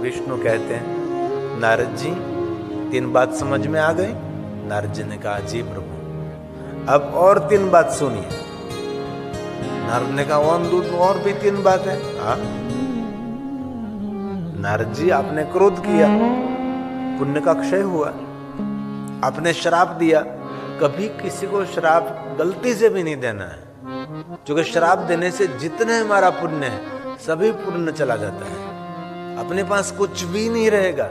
विष्णु कहते हैं, नारद जी 3 बात समझ में आ गई? नारद जी ने कहा, जी प्रभु। अब और 3 बात सुनिए। नारद ने कहा, और भी 3 बात है। हाँ नारद जी, आपने क्रोध किया, पुण्य का क्षय हुआ। आपने श्राप दिया, कभी किसी को श्राप गलती से भी नहीं देना है, क्योंकि श्राप देने से जितने हमारा पुण्य है सभी पुण्य चला जाता है, अपने पास कुछ भी नहीं रहेगा।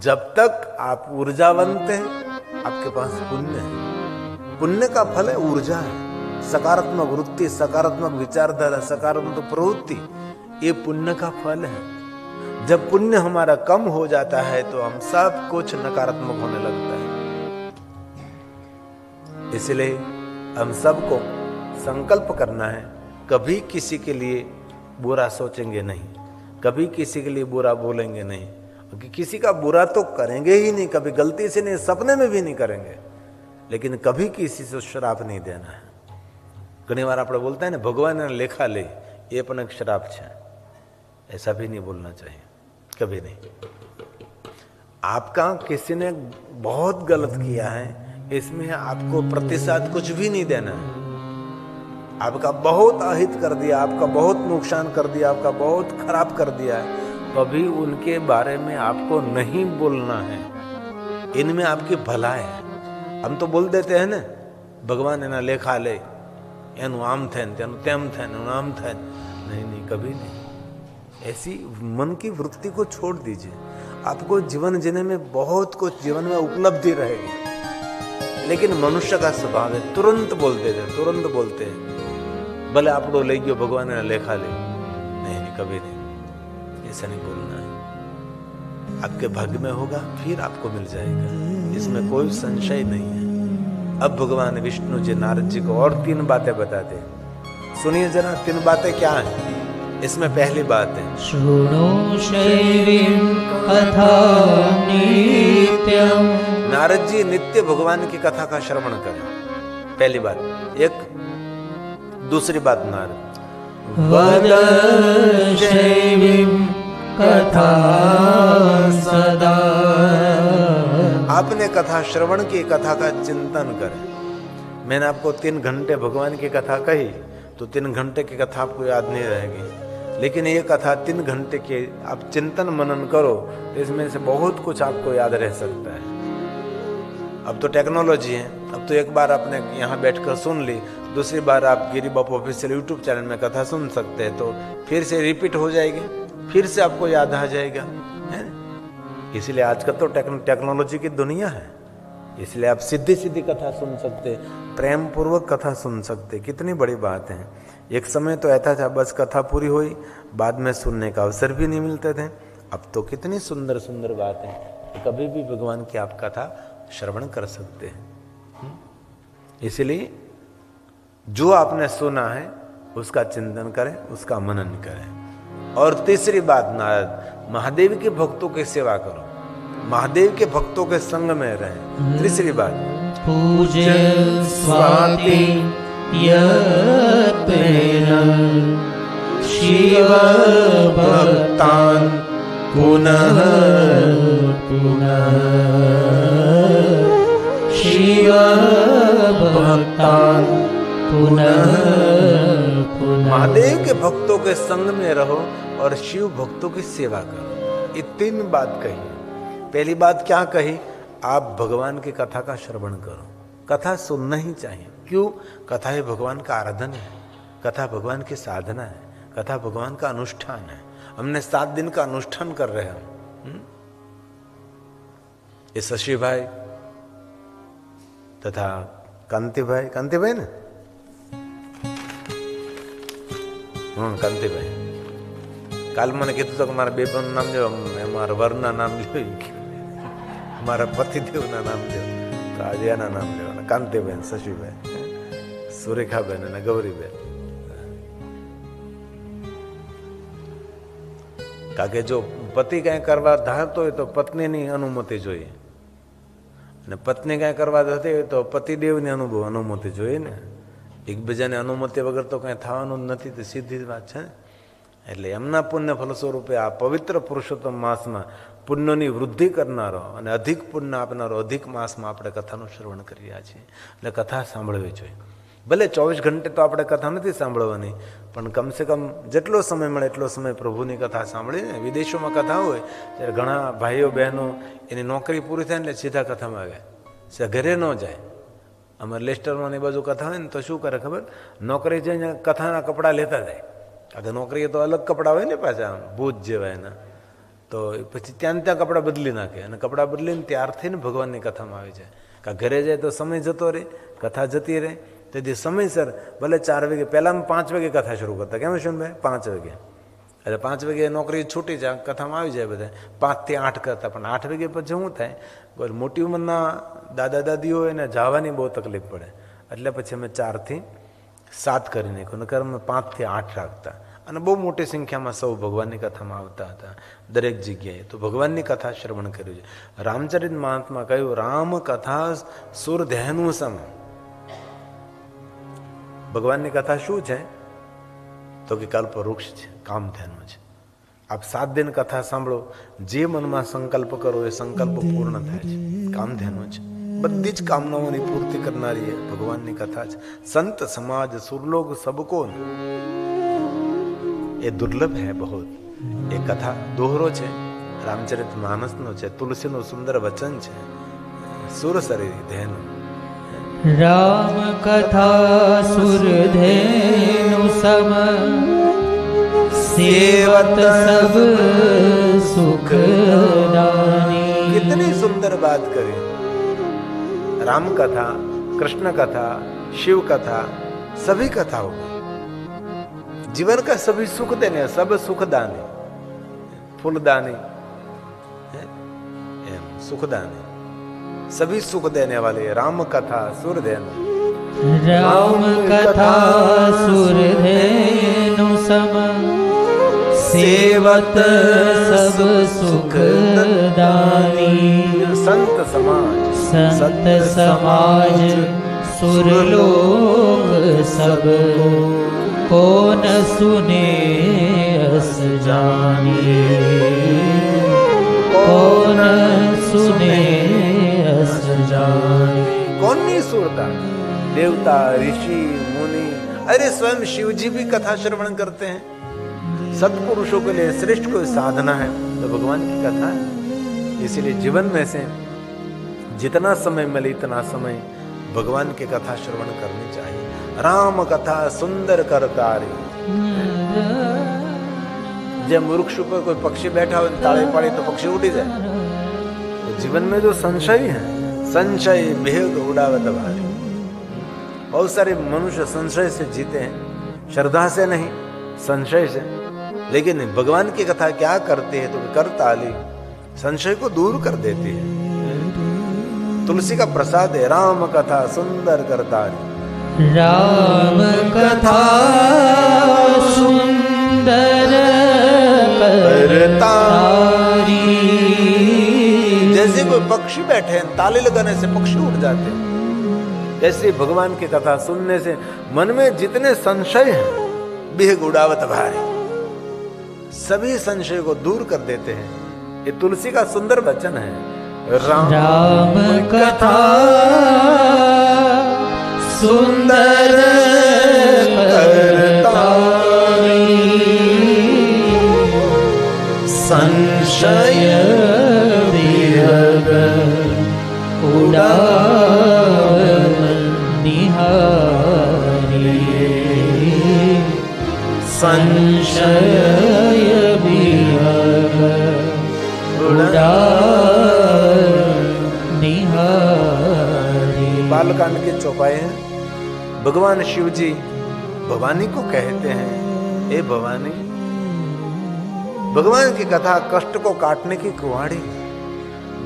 जब तक आप ऊर्जावंत हैं आपके पास पुण्य है। पुण्य का फल है ऊर्जा है, सकारात्मक वृत्ति, सकारात्मक विचारधारा, सकारात्मक प्रवृत्ति, ये पुण्य का फल है। जब पुण्य हमारा कम हो जाता है तो हम सब कुछ नकारात्मक होने लगता है। इसलिए हम सबको संकल्प करना है, कभी किसी के लिए बुरा सोचेंगे नहीं, कभी किसी के लिए बुरा बोलेंगे नहीं, क्योंकि किसी का बुरा तो करेंगे ही नहीं, कभी गलती से नहीं, सपने में भी नहीं करेंगे, लेकिन कभी किसी से श्राप नहीं देना है। घनी बार આપણે बोलता है ना, भगवान ने लेखा ले, ये पण एक श्राप है, ऐसा भी नहीं बोलना चाहिए, कभी नहीं। आपका किसी ने बहुत गलत किया है, इसमें आपको प्रतिशत कुछ भी नहीं देना है। आपका बहुत अहित कर दिया, आपका बहुत नुकसान कर दिया, आपका बहुत खराब कर दिया है, कभी उनके बारे में आपको नहीं बोलना है। इनमें आपकी भलाई है। हम तो बोल देते हैं ना, भगवान एना लेखा ले, एनु आम थे तेनु तेम थे आम थे। नहीं, कभी नहीं। ऐसी मन की वृत्ति को छोड़ दीजिए। आपको जीवन जीने में बहुत कुछ जीवन में उपलब्धि रहेगी, लेकिन मनुष्य का स्वभाव है तुरंत बोलते थे, तुरंत बोलते हैं, भले आप तो ले गयो भगवान ने लेखा ले। नहीं, कभी नहीं, ऐसा नहीं बोलना है। आपके भाग्य में होगा फिर आपको मिल जाएगा, इसमें कोई संशय नहीं है। अब भगवान विष्णु जी नारद जी को और 3 बातें बताते हैं। सुनिए जरा 3 बातें क्या हैं। इसमें पहली बात है, शृणु शैवीं कथा नित्यं। नारद जी नित्य भगवान की कथा का श्रवण करें, पहली बात। एक दूसरी बात, नारद वद शैवीं कथा सदा। आपने कथा श्रवण की, कथा का चिंतन करें। मैंने आपको 3 घंटे भगवान की कथा कही तो 3 घंटे की कथा आपको याद नहीं रहेगी, लेकिन ये कथा 3 घंटे के आप चिंतन मनन करो तो इसमें से बहुत कुछ आपको याद रह सकता है। अब तो टेक्नोलॉजी है, अब तो एक बार आपने यहाँ बैठकर सुन ली, दूसरी बार आप गिरी बापू ऑफिशियल यूट्यूब चैनल में कथा सुन सकते हैं, तो फिर से रिपीट हो जाएगी, फिर से आपको याद आ जाएगा, है। इसलिए आजकल तो टेक्नोलॉजी की दुनिया है, इसलिए आप सीधी सीधी कथा सुन सकते, प्रेम पूर्वक कथा सुन सकते। कितनी बड़ी बात है। एक समय तो ऐसा था बस कथा पूरी हुई, बाद में सुनने का अवसर भी नहीं मिलते थे। अब तो कितनी सुंदर सुंदर बात है, तो कभी भी भगवान की आप कथा श्रवण कर सकते हैं। इसलिए जो आपने सुना है उसका चिंतन करें, उसका मनन करें। और तीसरी बात, नारद महादेव के भक्तों की सेवा करो, महादेव के भक्तों के संग में रहें। तीसरी बात, पूज्य स्वाति यत्तेन शिव भक्तान् पुनः पुनः। शिव भक्तान् पुनः पुनः। महादेव के भक्तों के संग में रहो और शिव भक्तों की सेवा करो। ये 3 बात कही। पहली बात क्या कही? आप भगवान की कथा का श्रवण करो, कथा सुनना ही चाहिए। क्यों? कथा ही भगवान का आराधन है, कथा भगवान की साधना है, कथा भगवान का अनुष्ठान है। हमने 7 दिन का अनुष्ठान कर रहे हैं। ये शशि भाई तथा कांति भाई ना, कांतिभाई काल मैंने कीधु तो मारा बेबन नाम लो, मारा वरना नाम लो, मारा पतिदेव ना नाम लो, तो आज एना नाम लेवाना, कांतिबेन, शशिभाई, सुरेखाबेन અને ગૌરીબેન। કારણ કે જો પતિ કઈ કરવા ધારતો હોય તો પત્નીની અનુમતિ જોઈએ, અને પત્ની કઈ કરવા જતી હોય તો પતિદેવની અનુમતિ જોઈએ ને। એકબીજાની અનુમતિ વગર તો કઈ થવાનું જ નથી, તો સીધી વાત છે। એટલે એમના પુણ્ય ફલ સ્વરૂપે આ પવિત્ર પુરુષોત્તમ માસમાં પુણ્યની વૃદ્ધિ કરનારો અને અધિક પુણ્ય આપનારો અધિક માસમાં આપણે કથાનું શ્રવણ કરી રહ્યા છીએ. એટલે કથા સાંભળવી જોઈએ. ભલે 24 ઘંટે તો આપણે કથા નથી સાંભળવાની, પણ કમસે કમ જેટલો સમય મળે એટલો સમય પ્રભુની કથા સાંભળીને. વિદેશોમાં કથા હોય ત્યારે ઘણા ભાઈઓ બહેનો એની નોકરી પૂરી થાય ને સીધા કથામાં આવે, ઘરે ન જાય. અમારે લેસ્ટરમાં એ બાજુ કથા હોય ને તો શું કરે ખબર, નોકરી જઈને કથાના કપડાં લેતા જાય. કારણ કે નોકરીએ તો અલગ કપડાં હોય ને પાછા ભૂત જેવા એના, તો પછી ત્યાં કપડાં બદલી નાખે અને કપડાં બદલીને ત્યારથી ને ભગવાનની કથામાં આવી જાય. કાં ઘરે જાય તો સમય જતો રહે, કથા જતી રહે. તેથી સમયસર ભલે 4 વાગે, પહેલાં 5 વાગે કથા શરૂ કરતા. કેમ શું ભાઈ 5 વાગે, એટલે 5 વાગે નોકરી છૂટી જાય, કથામાં આવી જાય બધા. 5 થી 8 કરતા, પણ 8 વાગે પછી શું થાય, મોટી ઉંમરના દાદા દાદીઓ એને જવાની બહુ તકલીફ પડે, એટલે પછી અમે 4 થી 7 કરી નાખ્યું. નકર અમે 5 થી 8 રાખતા. અને બહુ મોટી સંખ્યામાં સૌ ભગવાનની કથામાં આવતા હતા દરેક જગ્યાએ. તો ભગવાનની કથા શ્રવણ કર્યું છે. રામચરિત માનસમાં કહ્યું, રામ કથા સુર ધ્યાનું સમ. ભગવાનની કથા શું છે તો કે કલ્પવૃક્ષ છે, કામધેનુ છે. આપ 7 દિન કથા સાંભળો, જે મનમાં સંકલ્પ કરો એ સંકલ્પ પૂર્ણ થાય છે. કામધેનુ છે, બધી જ કામનાઓની પૂર્તિ કરનારી ભગવાનની કથા છે. સંત સમાજ સુરલોક સબકો, એ દુર્લભ હૈ બહુ. એ કથા દોહરો છે, રામચરિત માનસનો છે, તુલસીનું સુંદર વચન છે. સુરસરી ધેનુ રામ કથા સુરધેનુ સમ, સેવત સબ સુખદાની. कितनी सुंदर बात करी. राम कथा, कृष्ण कथा, शिव कथा, सभी कथाओं जीवन का सभी सुख देने, सब सुखदानी, फूलदानी, सुखदानी, सभी सुख देने वाले राम कथा सुरधेनु. राम कथा सुरधेनु सम, सेवत सब सुखदानी. संत समाज, संत समाज सुरलोक सब, कौन सुने अस जानी. कौन सुने अस जानी. कौन नहीं सुनता? देवता, ऋषि, मुनि, अरे स्वयं शिव जी भी कथा श्रवण करते हैं. सत्पुरुषों के लिए श्रेष्ठ कोई साधना है तो भगवान की कथा है. इसीलिए जीवन में से जितना समय मिले इतना समय भगवान की कथा श्रवण करनी चाहिए. राम कथा सुंदर करतारी. जब वृक्ष पर कोई पक्षी बैठा हो, ताले पाड़े तो पक्षी उड़ी जाए. तो जीवन में जो संशय है, संशय भेद उड़ावत भारी. बहुत सारे मनुष्य संशय से जीते हैं, श्रद्धा से नहीं, संशय से. लेकिन भगवान की कथा क्या करती है तो करताली संशय को दूर कर देती है. तुलसी का प्रसाद है. राम कथा सुंदर करताली. राम कथा सुंदर करतारी. जैसे कोई पक्षी बैठे हैं, ताले लगाने से पक्षी उड़ जाते हैं, ऐसे भगवान की कथा सुनने से मन में जितने संशय हैं बेग उड़ावत भारी, सभी संशय को दूर कर देते हैं. ये तुलसी का सुंदर वचन है. राम कथा सुंदर करतारी. संशय विहग उड़ावन निहारी. संशय विहग निहारी. बालकांड के चौपाई है. भगवान शिव जी भवानी को कहते हैं, हे भवानी. भगवान की कथा कष्ट को काटने की कुहाड़ी.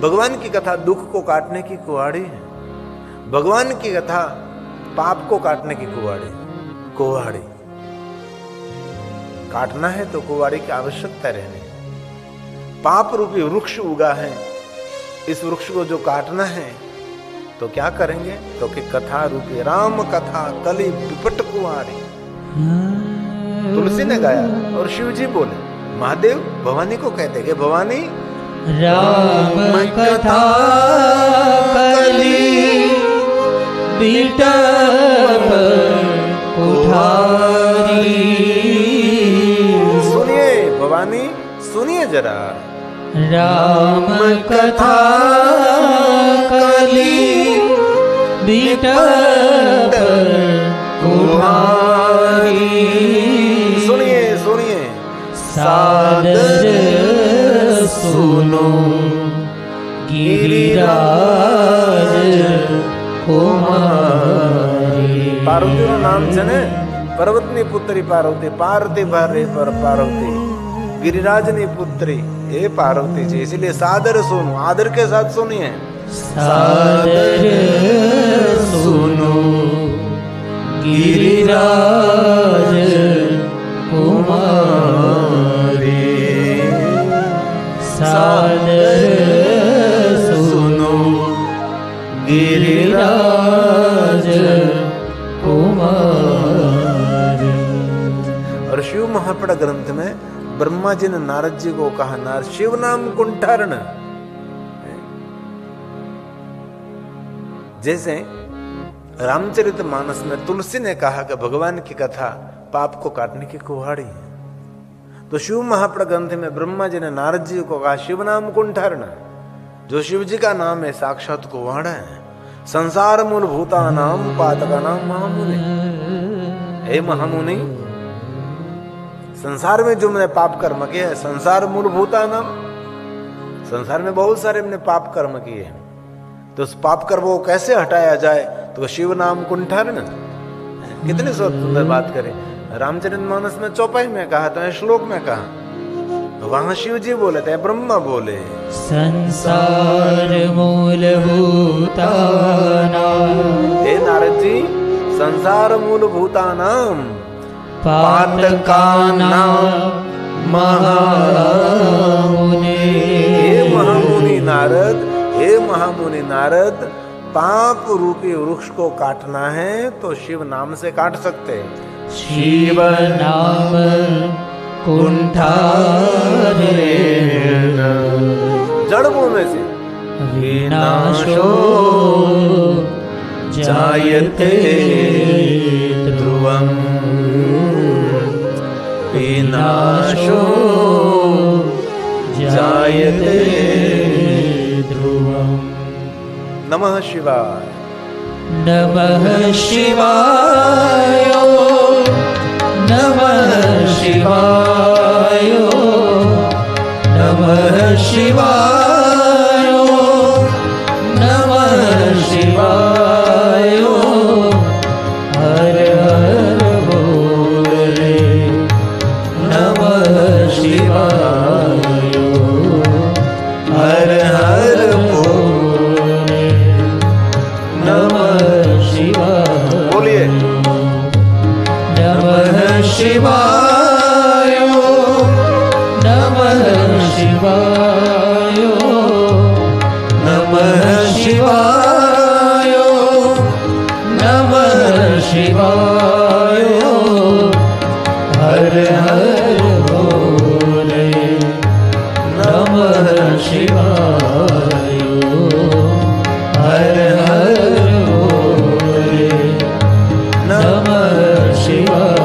भगवान की कथा दुख को काटने की कुहाड़ी है. भगवान की कथा पाप को काटने की कुहाड़ी. कुहाड़ी काटना है तो कुहाड़ी की आवश्यकता रहनी है. पाप रूपी वृक्ष उगा है, इस वृक्ष को जो काटना है तो क्या करेंगे तो कि कथा रूपी राम कथा कली विपट कुआरी. तुलसी ने गाया और शिव जी बोले। महादेव भवानी को कहते कि भवानी राम कथा कली बिटप कुठारी। सुनिए भवानी, सुनिए जरा। राम कथा कली बिटप कुठारी। सुनिए सुनिए। सादर सुनो गिरिराज कुमारी। पार्वती નું નામ છે ને પર્વતની પુત્રી પાર્વતી, પાર્વતી ભારે પર પાર્વતી, गिरिराजनी पुत्री हे पार्वती जी, इसलिए सादर सुनो, आदर के साथ सुनिए। सादर सुनो गिरिराज कुमारी। सादर सुनो गिरिराज कुमारी। और शिव महापड़ा ग्रंथ में ब्रह्मा जी ने नारद जी को कहा, नारद शिव नाम कुंठारण। जैसे रामचरितमानस में तुलसी ने कहा कि भगवान की कथा पाप को काटने की कुहाड़ी है, तो शिव महापड़ा ग्रंथ में ब्रह्मा जी ने नारद जी को कहा शिव नाम कुंठारण, जो शिव जी का नाम है साक्षात कुहाड़ा है। संसार मूलभूता नाम पातका नाम महामुनि। हे महामुनि, संसार में जो मैंने पाप कर्म किए है, संसार मूलभूता नाम, संसार में बहुत सारे मैंने पाप कर्म किए हैं, तो उस पाप कर्म को कैसे हटाया जाए, तो शिव नाम कुंठारण। कितनी सुंदर बात करें। रामचरितमानस में चौपाई में कहा तो श्लोक में कहा, वहां शिव जी बोले थे, ब्रह्मा बोले संसार मूलभूता नाम। हे नारद जी, संसार मूलभूता नाम पातकानां महामुने। हे महामुनि नारद, हे महामुनि नारद, पाप रूपी वृक्ष को काटना है तो शिव नाम से काट सकते हैं। शिव नाम कुंठारेण जड़ों में से विनाशो जायते ध्रुवम्। विनाशो जायते ध्रुवम्। नमः शिवाय। नमः शिवाय, नमः शिवाय, नमः शिवाय, नमः शिवाय। हर हर बोले नमः शिवाय, हर हर बोले नमः शिवाय। बोलिए नमः शिवाय, नमः शिवाय, नमः शिवाय, नमः शिवाय। हर हर बोले नमः शिवाय, हर हर बोले नमः शिवाय।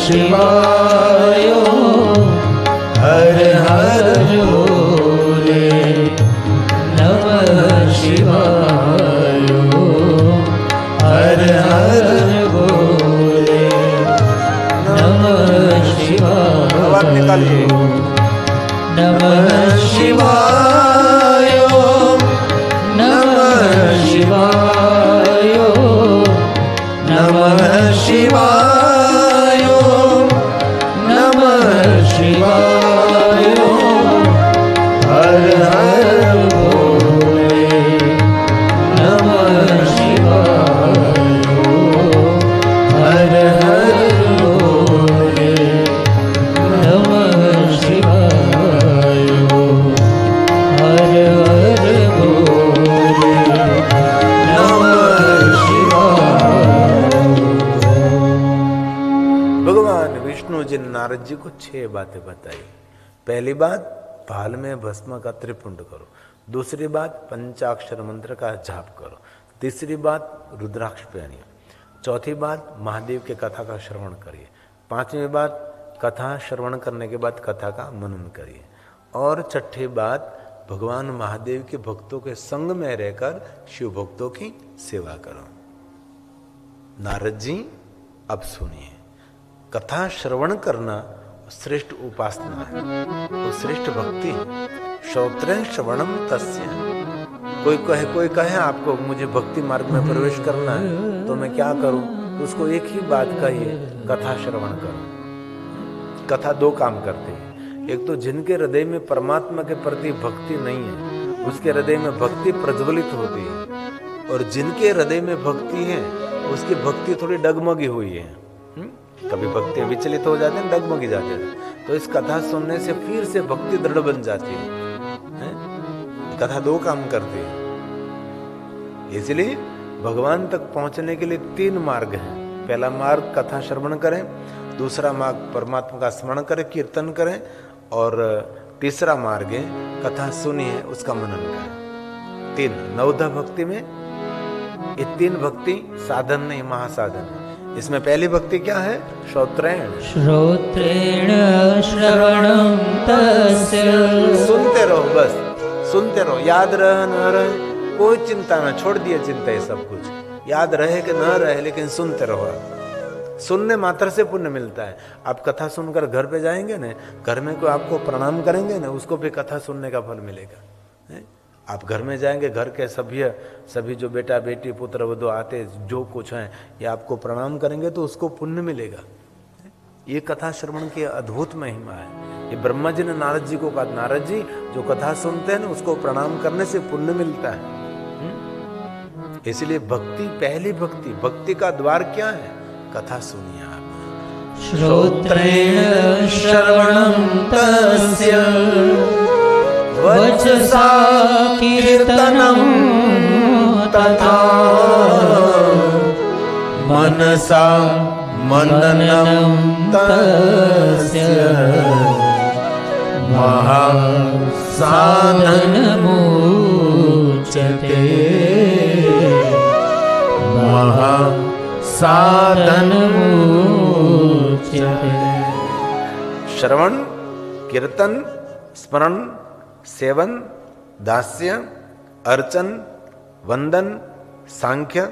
शिवाय, हर हर बोले नमः शिवाय, हर हर बोले नमः नमः शिवाय नमः शिवाय नमः शिवाय नमः शिवाय हर हर भोले नमः शिवाय हर हर भोले नमः शिवाय हर हर भोले नमः शिवाय। भगवान विष्णु जी ने नारद जी को 6 बातें बताई। पहली बात, भाल में भस्म का त्रिपुंड करो। दूसरी बात, पंचाक्षर मंत्र का जाप करो। तीसरी बात, रुद्राक्ष पहनिए। चौथी बात, महादेव के कथा का श्रवण करिए। पांचवी बात, कथा श्रवण करने के बाद कथा का मनन करिए। और छठी बात, भगवान महादेव के भक्तों के संग में रहकर शिव भक्तों की सेवा करो। नारद जी अब सुनिए, कथा श्रवण करना श्रेष्ठ उपासना है, वो श्रेष्ठ भक्ति है। श्रोत्रे श्रवणम तस्य। कोई कहे आपको मुझे भक्ति मार्ग में प्रवेश करना है तो मैं क्या करूं, तो उसको एक ही बात कहिए, कथा श्रवण करो। कथा 2 काम करती है। एक तो जिनके हृदय में परमात्मा के प्रति भक्ति नहीं है, उसके हृदय में भक्ति प्रज्वलित होती है, और जिनके हृदय में भक्ति है उसकी भक्ति थोड़ी डगमगी हुई है। कभी भक्ति विचलित हो जाते हैं, डगमगी जाते हैं। तो इस कथा सुनने से फिर से भक्ति दृढ़ बन जाती है। कथा 2 काम करती है। इसलिए भगवान तक पहुंचने के लिए 3 मार्ग हैं। पहला मार्ग कथा श्रवण करें, दूसरा मार्ग परमात्मा का स्मरण करें, कीर्तन करें, और तीसरा मार्ग है कथा सुनिए, उसका मनन करें। 3 नवधा भक्ति में ये 3 भक्ति साधन नहीं, महासाधन है। इसमें पहली भक्ति क्या है? श्रोत्रेण श्रवणं तस्य। सुनते रहो, बस सुनते रहो, याद रहे न रहे कोई चिंता ना, छोड़ दिए चिंता। ये सब कुछ याद रहे कि न रहे, लेकिन सुनते रहो। सुनने मात्र से पुण्य मिलता है। आप कथा सुनकर घर पे जाएंगे ना, घर में कोई आपको प्रणाम करेंगे ना, उसको भी कथा सुनने का फल मिलेगा। आप घर में जाएंगे, घर के सभी जो बेटा बेटी पुत्र वधू आते जो कुछ हैं, ये आपको प्रणाम करेंगे तो उसको पुण्य मिलेगा। ये कथा श्रवण की अद्भुत महिमा है। ये ब्रह्मा जी ने नारद जी को कहा, नारद जी जो कथा सुनते हैं ना, उसको प्रणाम करने से पुण्य मिलता है। इसलिए भक्ति, पहली भक्ति का द्वार क्या है? कथा सुनिए आप। श्रोत्रेण श्रवणं तस्य वचसा कीर्तनं तथा मनसा मननं तस्य महासाधनमुच्यते महासाधनमुच्यते। श्रवण, कीर्तन, स्मरण, सेवन, दास्य, अर्चन, वंदन, सांख्य,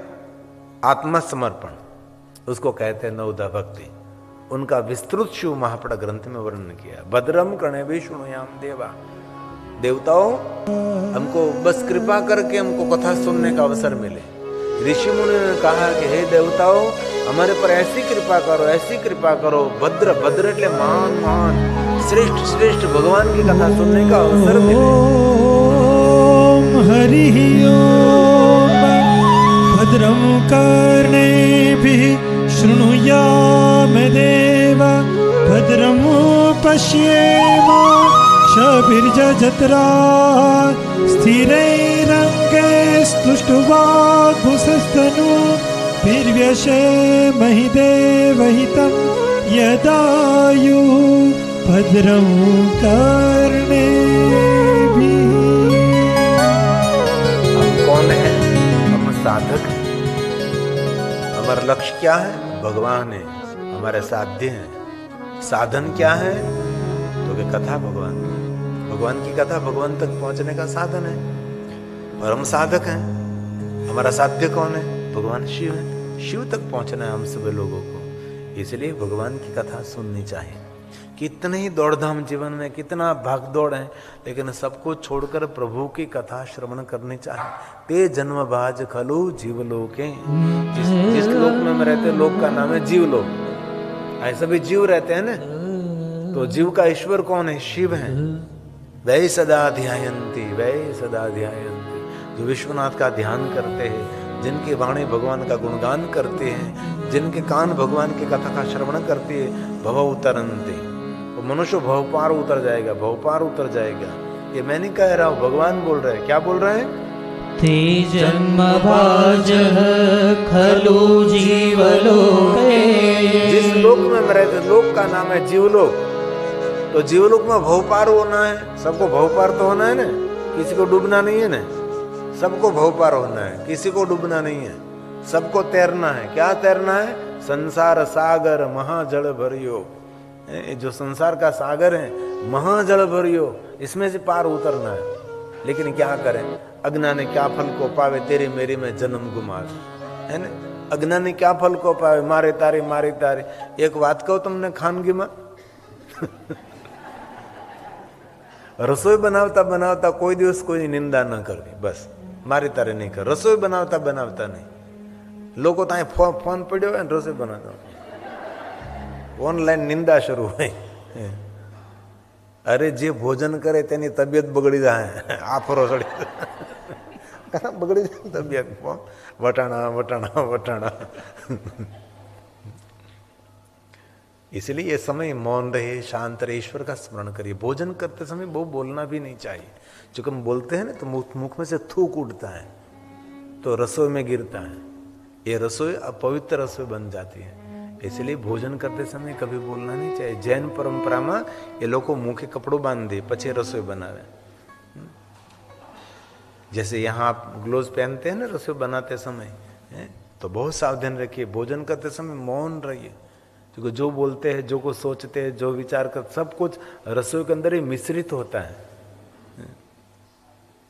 आत्मसमर्पण, उसको कहते हैं नवधा भक्ति। उनका विस्तृत शिव महापड़ा ग्रंथ में वर्णन किया। भद्रम कर्णेभिः शृणुयाम देवा। देवताओं, हमको बस कृपा करके हमको कथा सुनने का अवसर मिले। ऋषि मुनि ने कहा कि हे देवताओं, हमारे पर ऐसी कृपा करो, ऐसी कृपा करो। भद्र એટલે महान श्रेष्ठ भगवान की कथा सुनने का अवसर मिले। ओम हरि ओम। भद्रं कर्णेभिः शृणुयाम देवा। भद्रं पश्येम क्षभिर्यजत्रा। स्थिरैरङ्गैस्तुष्टुवाग्भुसस्तनूभिर्व्यशेमहि देवहितं यदायु। भद्रं कर्णेभिः। हम कौन है? हम साधक हैं। हमारा लक्ष्य क्या है? भगवान है, हमारे साध्य हैं। साधन क्या है? तो कि कथा भगवान की कथा भगवान तक पहुंचने का साधन है, और हम साधक हैं। हमारा साध्य कौन है? भगवान शिव है। शिव तक पहुंचना है हम सभी लोगों को। इसलिए भगवान की कथा सुननी चाहिए, कितने ही दौड़धाम जीवन में, कितना भागदौड़ है, लेकिन सबको छोड़कर प्रभु की कथा श्रवण करनी चाहिए। ते जन्म बाज खलु जीवलोके, जिस लोक में हम रहते लोक का नाम है जीवलोक। ऐसे भी जीव रहते हैं ना, तो जीव का ईश्वर कौन है? शिव है। वै सदा ध्यायन्ति, वै सदा ध्यायन्ति, जो विश्वनाथ का ध्यान करते हैं, जिनकी वाणी भगवान का गुणगान करते हैं, जिनके कान भगवान की कथा का श्रवण करती है, भव उतरन्ति, वो मनुष्य भव पार उतर जाएगा, भव पार उतर जाएगा। ये मैं नहीं कह रहा हूं, भगवान बोल रहे हैं। क्या बोल रहे हैं? ते जन्म भाज खलु जीवलोके, जिस लोक में हम रहते, लोक का नाम है जीवलोक, तो जीवलोक में भवपार होना है, सबको भवपार तो होना है ना, किसी को डूबना नहीं है ना, सबको भवपार होना है, किसी को डूबना नहीं है, सबको तैरना है। क्या तैरना है? संसार सागर महाजल भरियो, जो संसार का सागर है, महाजल भरियो, इसमें से पार उतरना है। लेकिन क्या करें? अज्ञानी क्या फल को पावे, तेरी मेरी में जन्म गुमावे, है ना। अज्ञानी क्या फल को पावे, मारे तारे मारे तारे। एक बात कहो तुमने खानगी में रसोई बनावता बनावता कोई दिवस कोई निंदा न करवी, बस मारी तारे नहीं कर। रसोई बनावता बनावता नहीं, लोगों ताए फोन पड़ो है, रसोई बनाता ऑनलाइन निंदा शुरू हुई। अरे जे भोजन करे तेनी तबियत बगड़ी जाए, आफरो सड़ी बगड़ी जाए तबियत, वटाणा वटाणा वटाणा। इसलिए ये समय मौन रहे, शांत रहे, ईश्वर का स्मरण करिए। भोजन करते समय वो बोलना भी नहीं चाहिए, क्योंकि हम बोलते हैं ना तो मुख में से थूक उठता है तो रसोई में गिरता है, ये रसोई अपवित्र रसोई बन जाती है। इसलिए भोजन करते समय कभी बोलना नहीं चाहिए। जैन परंपरा में ये लोग मुंह के कपड़ों बांध दे पछे रसोई बनावे। जैसे यहाँ आप ग्लोव्स पहनते हैं ना रसोई बनाते समय, तो बहुत सावधान रखिए। भोजन करते समय मौन रहिए, क्योंकि जो बोलते हैं, जो कुछ सोचते हैं, जो विचार कर, सब कुछ रसोई के अंदर ही मिश्रित होता है।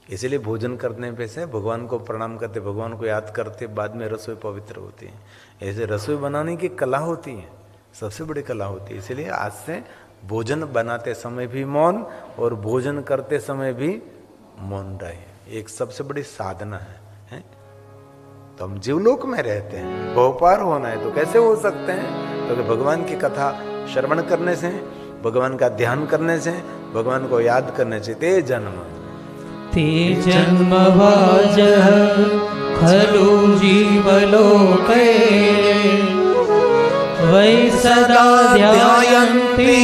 इसलिए भोजन करने पे से भगवान को प्रणाम करते, भगवान को याद करते, बाद में रसोई पवित्र होती है। ऐसे रसोई बनाने की कला होती है, सबसे बड़ी कला होती है। इसलिए आज से भोजन बनाते समय भी मौन और भोजन करते समय भी मौन रहे, एक सबसे बड़ी साधना है? तो हम जीवलोक में रहते हैं, भवपार होना है तो कैसे हो सकते हैं? तो भगवान की कथा श्रवण करने से, भगवान का ध्यान करने से, भगवान को याद करने से। ते जन्म भाज खलु जीवलोके, वै सदा ध्यायन्ति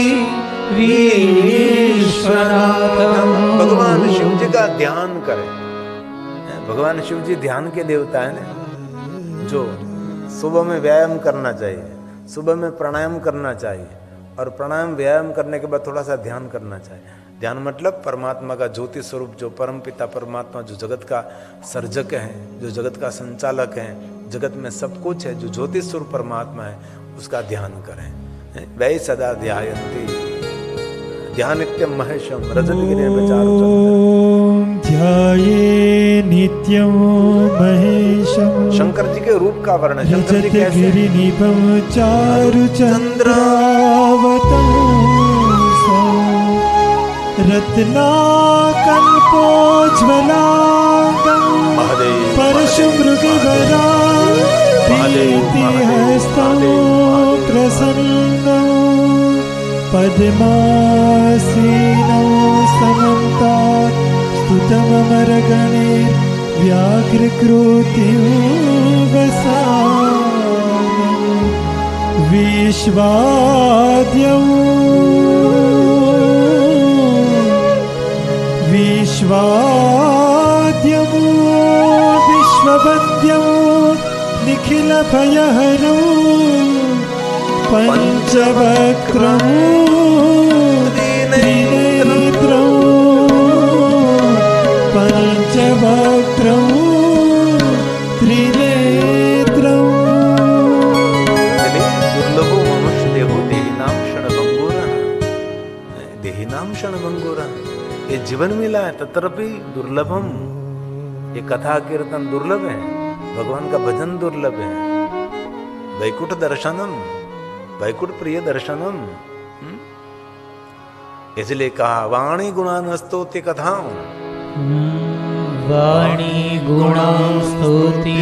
विश्वनाथम्। भगवान शिव जी का ध्यान करें। भगवान शिव जी ध्यान के देवता है ना, जो सुबह में व्यायाम करना चाहिए, सुबह में प्राणायाम करना चाहिए, और प्राणायाम व्यायाम करने के बाद थोड़ा सा ध्यान करना चाहिए। ध्यान मतलब परमात्मा का ज्योति स्वरूप, जो परम पिता परमात्मा, जो जगत का सर्जक है, जो जगत का संचालक है, जगत में सब कुछ है, जो ज्योति स्वरूप परमात्मा है, उसका ध्यान करें। वै सदा ध्यायन्ति, ध्यान नित्यम महेशम रजतगिरि में चारु चंद्र। ध्याये नित्यम महेशम। शंकर जी के रूप का वर्णन, शंकर जी कैसे? गिरिनिभं चारु चंद्रावतंसं, रत्नाकल्पोज्ज्वलांगं, परशुमृगवरा प्रीतिहस्तं प्रसन्नं, पद्मासीनं समन्तात् स्तुतममरगणैः व्याघ्रकृतिं वसानं, विश्वाद्यं विश्वाद्यं विश्ववन्द्यं निखिलभयहरं, पंचवक्त्रं त्रिनेत्रं, पंचवक्त्रं त्रिनेत्रं। दुर्लभो मनुष्य देहो देहिनाम क्षणभंगुरः, देहिनाम क्षणभंगुरः। ये जीवन मिला है तत्रपि दुर्लभम। ये कथा कीर्तन दुर्लभ है, भगवान का भजन दुर्लभ है, वैकुंठ दर्शनम, वैकुंठ प्रिय दर्शनम। इसलिए कहा वाणी गुणानस्तोति कथाओं, वाणी गुणास्तोति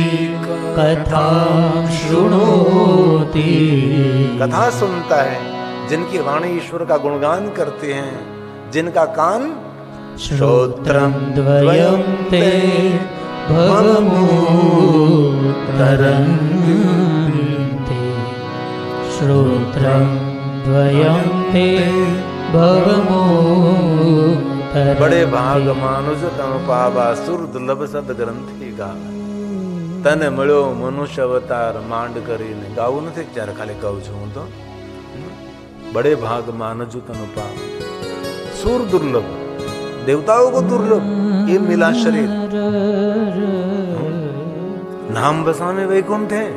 कथां शृणोति। कथा सुनता है जिनकी वाणी ईश्वर का गुणगान करते हैं, जिनका कान श्रोत्रं द्वयं ते भवमुत्तरन्ति, श्रोत्रं द्वयं ते भवमुत्तरन्ति। बड़े भाग मानुष तनु पावा सुर दुर्लभ सद ग्रंथि गावा। तने મળ્યો મનુષ્ય અવતાર માંડ કરીને ગાવું નથી, ત્યારે ખાલી કહું છું હું તો. बड़े भाग मानजु तनु पाव, सुर दुर्लभ, देवताओं को दुर्लभ, ये मिला शरीर. नाम बसामे वैकुंठ है.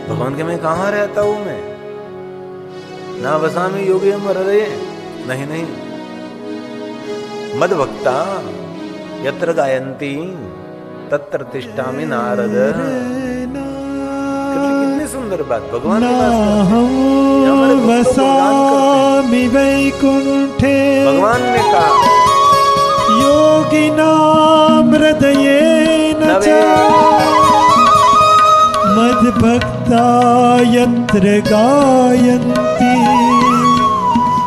भगवान के मैं कहाँ रहता हूं मैं? ना बसामे योगी मर रहे. नहीं नहीं, मद भक्ता यत्र गायंती तत्र तिष्ठामि नारद. कितनी सुंदर बात भगवान के पास. वसामि वैकुंठे, भगवान ने कहा योगिनां हृदयेन च मद्भक्ता यत्र गायन्ति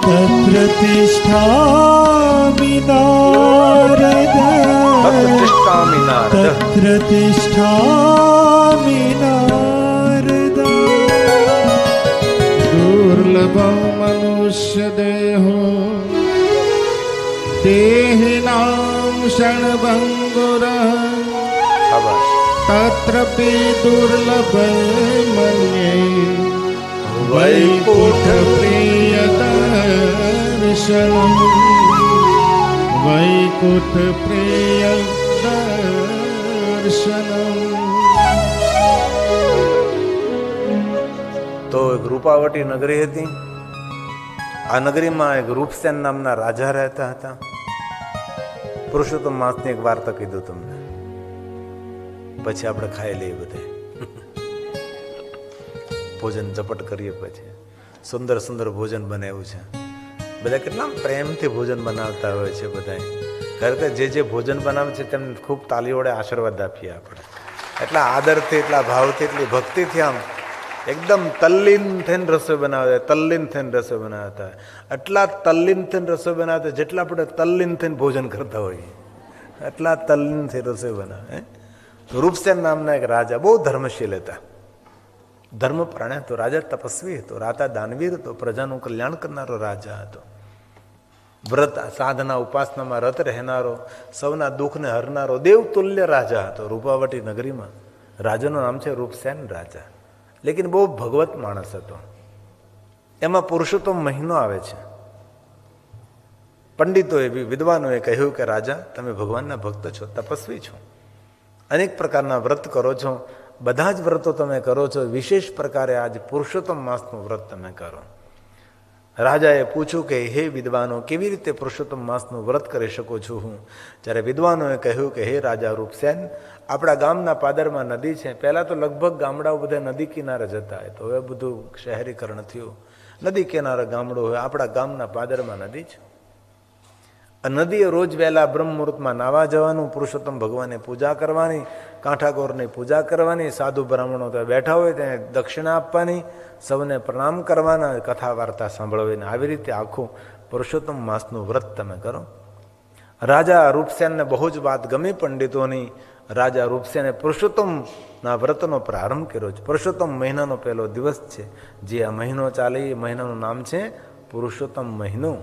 तत्र तिष्ठामि नारद. तत्र तिष्ठामि नारद. दुर्लभं मनुष्य देहो देहिनां क्षणभङ्गुरः तत्रपि दुर्लभं मन्ये वैकुण्ठप्रियदर्शनम्. वैकुण्ठप्रियदर्शनम्. તો એક રૂપાવટી નગરી હતી. આ નગરીમાં એક રૂપસેન નામના રાજા રહેતા હતા. પુરુષોત્તમ માસની એક વાર્તા કીધું તમને, પછી આપણે ખાઈ લઈએ બધે, ભોજન ઝપટ કરીએ. પછી સુંદર સુંદર ભોજન બનાવ્યું છે. બધા કેટલા પ્રેમથી ભોજન બનાવતા હોય છે. બધા ખરેખર જે ભોજન બનાવે છે તેમને ખૂબ તાલી વડે આશીર્વાદ આપીએ આપણે. એટલા આદરથી, એટલા ભાવથી, એટલી ભક્તિથી આમ એકદમ તલ્લીન થઈને રસોઈ બનાવે, તલ્લીન થઈને રસોઈ બનાવતા. એટલા તલ્લીન થઈને રસોઈ બનાવતા જેટલા આપણે તલ્લીન થઈને ભોજન કરતા હોઈએ, એટલા તલ્લીનથી રસોઈ બનાવે. રૂપસેન નામના એક રાજા, બહુ ધર્મશીલ હતા, ધર્મપ્રાણ હતો. રાજા તપસ્વી હતો, રાજા દાનવીર હતો, પ્રજાનું કલ્યાણ કરનારો રાજા હતો. વ્રત સાધના ઉપાસનામાં રત રહેનારો, સૌના દુઃખને હરનારો દેવતુલ્ય રાજા હતો. રૂપાવટી નગરીમાં રાજાનું નામ છે રૂપસેન રાજા. લેકિન બહુ ભગવત માણસ હતો. એમાં પુરુષોત્તમ મહિનો આવે છે. પંડિતોએ, વિદ્વાનોએ કહ્યું કે રાજા, તમે ભગવાનના ભક્ત છો, તપસ્વી છો, અનેક પ્રકારના વ્રત કરો છો, બધા જ વ્રતો તમે કરો છો, વિશેષ પ્રકારે આજ પુરુષોત્તમ માસનું વ્રત તમે કરો. રાજાએ પૂછ્યું કે હે વિદ્વાનો, કેવી રીતે પુરુષોત્તમ માસનું વ્રત કરી શકું છું હું? જ્યારે વિદ્વાનોએ કહ્યું કે હે રાજા રૂપસેન, આપણા ગામના પાદરમાં નદી છે. પહેલાં તો લગભગ ગામડાઓ બધા નદી કિનારે જતા હોય, તો હવે બધું શહેરીકરણ થયું. નદી કિનારે ગામડું હોય, આપણા ગામના પાદરમાં નદી છે. નદીએ રોજ વહેલા બ્રહ્મ મુહૂર્તમાં નાવા જવાનું, પુરુષોત્તમ ભગવાનની પૂજા કરવાની, કાંઠાકોરની પૂજા કરવાની, સાધુ બ્રાહ્મણો ત્યાં બેઠા હોય ત્યાં દક્ષિણા આપવાની, સૌને પ્રણામ કરવાના, કથા વાર્તા સાંભળવીને આવી રીતે આખું પુરુષોત્તમ માસનું વ્રત તમે કરો. રાજા રૂપસેનને બહુ જ વાત ગમી પંડિતોની. રાજા રૂપસેને પુરુષોત્તમના વ્રતનો પ્રારંભ કર્યો છે. પુરુષોત્તમ મહિનાનો પહેલો દિવસ છે. જે આ મહિનો ચાલે એ મહિનાનું નામ છે પુરુષોત્તમ મહિનો,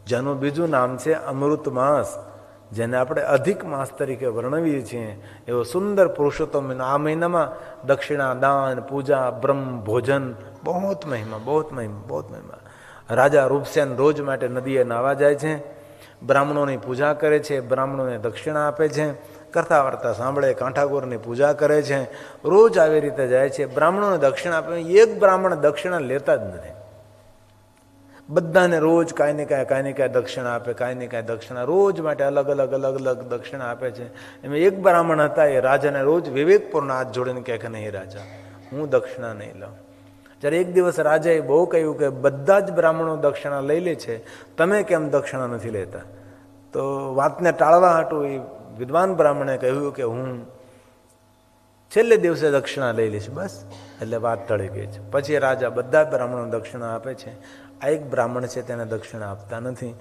જેનું બીજું નામ છે અમૃત માસ, જેને આપણે અધિક માસ તરીકે વર્ણવીએ છીએ. એવો સુંદર પુરુષોત્તમ મહિનો. આ મહિનામાં દક્ષિણા, દાન, પૂજા, બ્રહ્મ ભોજન, બહુ મહિમા, બહુ મહિમા, બહુ મહિમા. રાજા રૂપસેન રોજ માટે નદીએ નાવા જાય છે, બ્રાહ્મણોની પૂજા કરે છે, બ્રાહ્મણોને દક્ષિણા આપે છે, કથા વાર્તા સાંભળે, કાંઠાકોરની પૂજા કરે છે. રોજ આવી રીતે જાય છે, બ્રાહ્મણોને દક્ષિણા આપે. એક બ્રાહ્મણ દક્ષિણા લેતા જ નથી. બધાને રોજ કાંઈ ને કાંઈ દક્ષિણા આપે, કાંઈ ને કાંઈ દક્ષિણા રોજ માટે અલગ અલગ દક્ષિણા આપે છે. એમાં એક બ્રાહ્મણ હતા, એ રાજાને રોજ વિવેકપૂર્ણ હાથ જોડીને કહે કે નહીં રાજા, હું દક્ષિણા નહીં લઉં. જ્યારે એક દિવસ રાજાએ બહુ કહ્યું કે બધા જ બ્રાહ્મણો દક્ષિણા લઈ લે છે, તમે કેમ દક્ષિણા નથી લેતા? તો વાતને ટાળવા હાટું એ વિદ્વાન બ્રાહ્મણે કહ્યું કે હું છેલ્લે દિવસે દક્ષિણા લઈ લઈશ, બસ. એટલે વાત ટળી ગઈ છે. પછી રાજા બધા બ્રાહ્મણો દક્ષિણા આપે છે. આ એક બ્રાહ્મણ છે તેને દક્ષિણા આપતા નથી.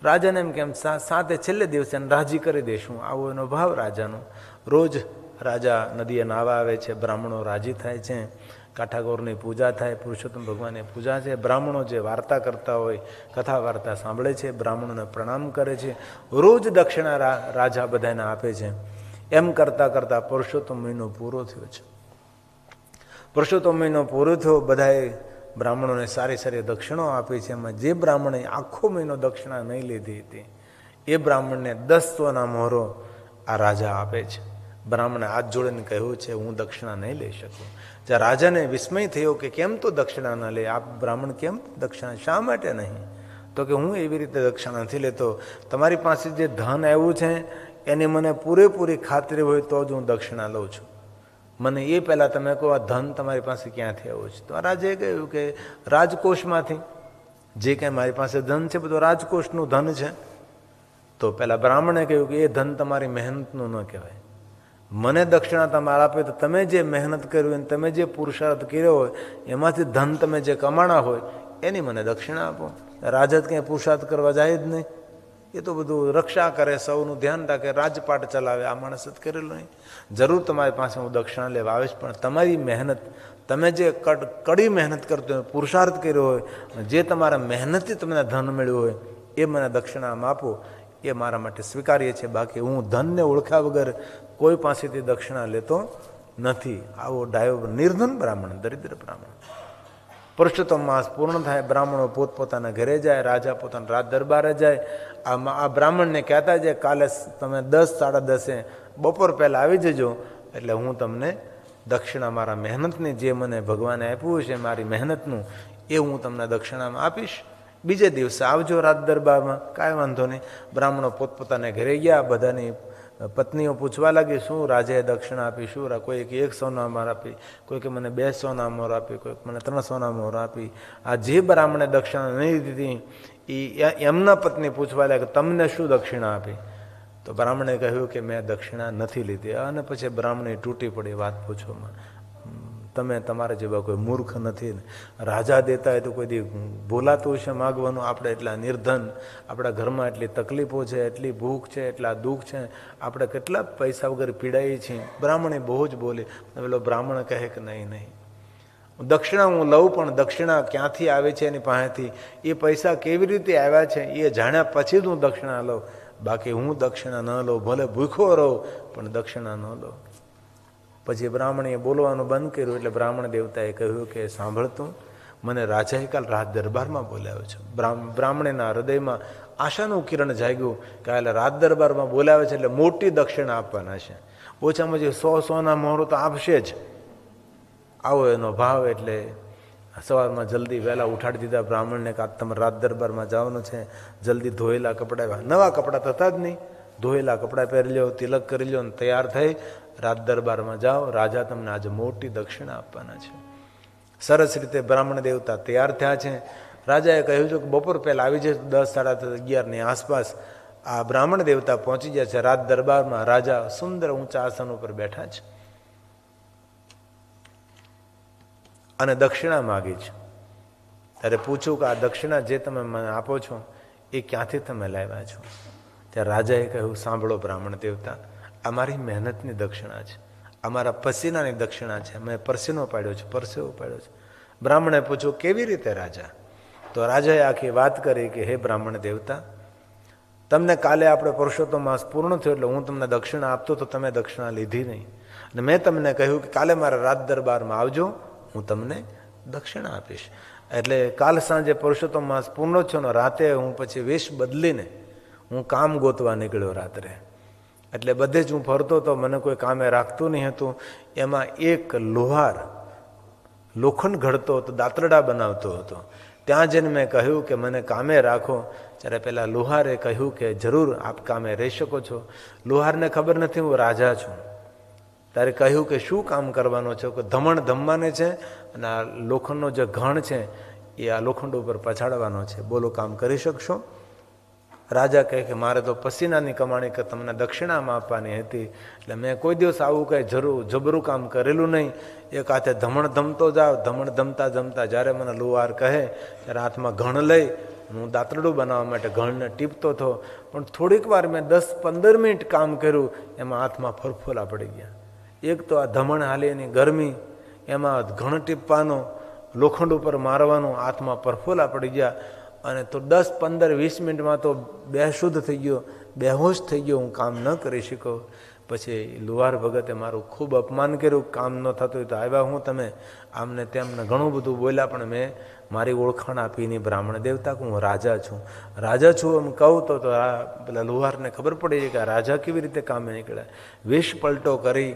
રાજાને એમ કેમ સાથે છેલ્લે દિવસે રાજી કરી દઈશું, આવો એનો ભાવ રાજાનો. રોજ રાજા નદીએ નાહવા આવે છે, બ્રાહ્મણો રાજી થાય છે, કાઠાગોરની પૂજા થાય, પુરુષોત્તમ ભગવાનની પૂજા છે. બ્રાહ્મણો જે વાર્તા કરતા હોય, કથા વાર્તા સાંભળે છે, બ્રાહ્મણોને પ્રણામ કરે છે. રોજ દક્ષિણા રાજા બધાને આપે છે. એમ કરતાં કરતાં પુરુષોત્તમ મહિનો પૂરો થયો છે. પુરુષોત્તમ મહિનો પૂરો થયો, બધાએ બ્રાહ્મણોને સારી સારી દક્ષિણો આપી છે. એમાં જે બ્રાહ્મણે આખો મહિનો દક્ષિણા નહીં લીધી હતી એ બ્રાહ્મણને 10 સોના મોહરો આ રાજા આપે છે. બ્રાહ્મણે હાથ જોડીને કહ્યું છે, હું દક્ષિણા નહીં લઈ શકું. જ્યાં રાજાને વિસ્મય થયો કે કેમ તો દક્ષિણા ન લે, આપ બ્રાહ્મણ કેમ દક્ષિણા, શા માટે નહીં? તો કે હું એવી રીતે દક્ષિણા નથી લેતો, તમારી પાસે જે ધન આવ્યું છે એની મને પૂરેપૂરી ખાતરી હોય તો જ હું દક્ષિણા લઉં છું. મને એ પહેલાં તમે કહો, આ ધન તમારી પાસે ક્યાંથી આવ્યું છે? તો રાજાએ કહ્યું કે રાજકોષમાંથી. જે કંઈ મારી પાસે ધન છે બધું રાજકોષનું ધન છે. તો પહેલાં બ્રાહ્મણે કહ્યું કે એ ધન તમારી મહેનતનું ન કહેવાય. મને દક્ષિણા તમારે આપે તો તમે જે મહેનત કરી હોય, તમે જે પુરુષાર્થ કર્યો હોય, એમાંથી ધન તમે જે કમાણા હોય એની મને દક્ષિણા આપો. રાજા ક્યાંય પુરુષાર્થ કરવા જાય જ નહીં. એ તો બધું રક્ષા કરે, સૌનું ધ્યાન રાખે, રાજપાટ ચલાવે. આ માણસ જ કરેલું નહીં. જરૂર તમારી પાસે હું દક્ષિણા લેવા આવીશ, પણ તમારી મહેનત, તમે જે કડી મહેનત કરતો હોય, પુરુષાર્થ કર્યો હોય, જે તમારા મહેનતથી તમને ધન મળ્યું હોય એ મને દક્ષિણામાં આપો. એ મારા માટે સ્વીકાર્ય છે. બાકી હું ધનને ઓળખ્યા વગર કોઈ પાસેથી દક્ષિણા લેતો નથી. આવો ડાયો નિર્ધન બ્રાહ્મણ, દરિદ્ર બ્રાહ્મણ. પુરુષોત્તમ માસ પૂર્ણ થાય, બ્રાહ્મણો પોતપોતાના ઘરે જાય, રાજા પોતાના રાજ દરબારે જાય. આ બ્રાહ્મણને કહેતા જાય, કાલે તમે 10 સાડા 10 બપોર પહેલાં આવી જજો, એટલે હું તમને દક્ષિણા મારા મહેનતની, જે મને ભગવાને આપ્યું છે મારી મહેનતનું, એ હું તમને દક્ષિણામાં આપીશ. બીજે દિવસે આવજો રાજ દરબારમાં, કાંઈ વાંધો નહીં. બ્રાહ્મણો પોતપોતાને ઘરે ગયા. બધાની પત્નીઓ પૂછવા લાગી, શું રાજાએ દક્ષિણા આપી? શું? કોઈ કે 1 સોના મોહર આપી, કોઈ કે મને 2 સોના મોહર આપી, કોઈ મને 3 સોના મોહર આપી. આ જે બ્રાહ્મણે દક્ષિણા નહીં દીધી એ એમના પત્ની પૂછવા લાગે, તમને શું દક્ષિણા આપી? તો બ્રાહ્મણે કહ્યું કે મેં દક્ષિણા નથી લીધી. અને પછી બ્રાહ્મણે તૂટી પડી વાત પૂછવામાં. તમે તમારા જેવા કોઈ મૂર્ખ નથી. રાજા દેતા હોય તો કોઈ દી ભૂલાતું છે માગવાનું? આપણે એટલા નિર્ધન, આપણા ઘરમાં એટલી તકલીફો છે, એટલી ભૂખ છે, એટલા દુઃખ છે, આપણે કેટલા પૈસા વગર પીડાઈએ છીએ. બ્રાહ્મણે બહુ જ બોલે. પેલો બ્રાહ્મણ કહે કે નહીં, દક્ષિણા હું લઉં, પણ દક્ષિણા ક્યાંથી આવે છે એની પાસેથી, એ પૈસા કેવી રીતે આવ્યા છે એ જાણ્યા પછી જ હું દક્ષિણા લઉં. બાકી હું દક્ષિણા ન લઉં, ભલે ભૂખો રહું પણ દક્ષિણા ન લઉં. પછી બ્રાહ્મણે બોલવાનું બંધ કર્યું. એટલે બ્રાહ્મણ દેવતાએ કહ્યું કે સાંભળતું, મને રાજાએ કાલ રાજ દરબારમાં બોલાવ્યો છે. બ્રાહ્મણેના હૃદયમાં આશાનું કિરણ જાગ્યું કે એટલે રાજ દરબારમાં બોલાવે છે એટલે મોટી દક્ષિણા આપવાના છે. ઓછામાં ઓછી 100 સોના મોહરો તો આપશે જ. આવો એનો ભાવ. એટલે સવારમાં જલ્દી વહેલા ઉઠાડી દીધા બ્રાહ્મણને કે તમે રાજ દરબારમાં જવાનું છે, જલ્દી ધોયેલા કપડાં, નવા કપડાં થતા જ નહીં, ધોયેલા કપડાં પહેરી લો, તિલક કરી લો, તૈયાર થઈ રાજ દરબારમાં જાઓ. રાજા તમને આજે મોટી દક્ષિણા આપવાના છે. સરસ રીતે બ્રાહ્મણ દેવતા તૈયાર થયા છે. રાજાએ કહ્યું છે કે બપોર પહેલાં આવી જશે. 10 સાડા 11ની આસપાસ આ બ્રાહ્મણ દેવતા પહોંચી ગયા છે રાજ દરબારમાં. રાજા સુંદર ઊંચા આસન ઉપર બેઠા છે અને દક્ષિણા માગી છે. ત્યારે પૂછ્યું કે આ દક્ષિણા જે તમે મને આપો છો એ ક્યાંથી તમે લાવ્યા છો? ત્યારે રાજાએ કહ્યું, સાંભળો બ્રાહ્મણ દેવતા, આ મારી મહેનતની દક્ષિણા છે, અમારા પસીનાની દક્ષિણા છે. મેં પરસીનો પાડ્યો છે, પરસેવો પાડ્યો છે. બ્રાહ્મણે પૂછ્યું, કેવી રીતે રાજા? તો રાજાએ આખી વાત કરી કે હે બ્રાહ્મણ દેવતા, તમને કાલે આપણે પુરુષોત્તમ માસ પૂર્ણ થયો એટલે હું તમને દક્ષિણા આપતો તો તમે દક્ષિણા લીધી નહીં. અને મેં તમને કહ્યું કે કાલે મારા રાજ દરબારમાં આવજો, હું તમને દક્ષિણા આપીશ. એટલે કાલ સાંજે પુરુષોત્તમ માસ પૂર્ણ થયો ને રાતે હું પછી વેશ બદલીને હું કામ ગોતવા નીકળ્યો રાત્રે. એટલે બધે જ હું ફરતો હતો, મને કોઈ કામે રાખતું નહીં હતું. એમાં એક લોહાર લોખંડ ઘડતો હતો, દાંતરડા બનાવતો હતો. ત્યાં જઈને મેં કહ્યું કે મને કામે રાખો. ત્યારે પેલા લુહારે કહ્યું કે જરૂર આપ કામે રહી શકો છો. લુહારને ખબર નથી હું રાજા છું. ત્યારે કહ્યું કે શું કામ કરવાનું છે? કે ધમણ ધમવાને છે અને આ લોખંડનો જે ઘણ છે એ આ લોખંડ ઉપર પછાડવાનો છે. બોલો, કામ કરી શકશો? રાજા કહે કે મારે તો પસીનાની કમાણી કે તમને દક્ષિણામાં આપવાની હતી, એટલે મેં કોઈ દિવસ આવું કંઈ જબરું કામ કરેલું નહીં. એક હાથે ધમણ ધમતો જાવ, ધમણ ધમતા જમતા જ્યારે મને લુહાર કહે ત્યારે હાથમાં ઘણ લઈ હું દાંતરડું બનાવવા માટે ઘણને ટીપતો હતો. પણ થોડીક વાર મેં 10-15 મિનિટ કામ કર્યું, એમાં હાથમાં ફરફોલા પડી ગયા. એક તો આ ધમણ હાલી એની ગરમી, એમાં ઘણ ટીપવાનો, લોખંડ ઉપર મારવાનું, હાથમાં પરફોલા પડી ગયા. અને તો 10-15-20 મિનિટમાં તો બેશુદ્ધ થઈ ગયો, બેહોશ થઈ ગયો, હું કામ ન કરી શક્યો. પછી લુહાર ભગતે મારું ખૂબ અપમાન કર્યું. કામ ન થતું હોય તો આવ્યા હું તમે આમને તેમને ઘણું બધું બોલ્યા, પણ મેં મારી ઓળખાણ આપી નહીં બ્રાહ્મણ દેવતા કે હું રાજા છું. રાજા છું એમ કહું તો પેલા લુહારને ખબર પડી કે આ રાજા કેવી રીતે કામે નીકળ્યા. 20 પલટો કરી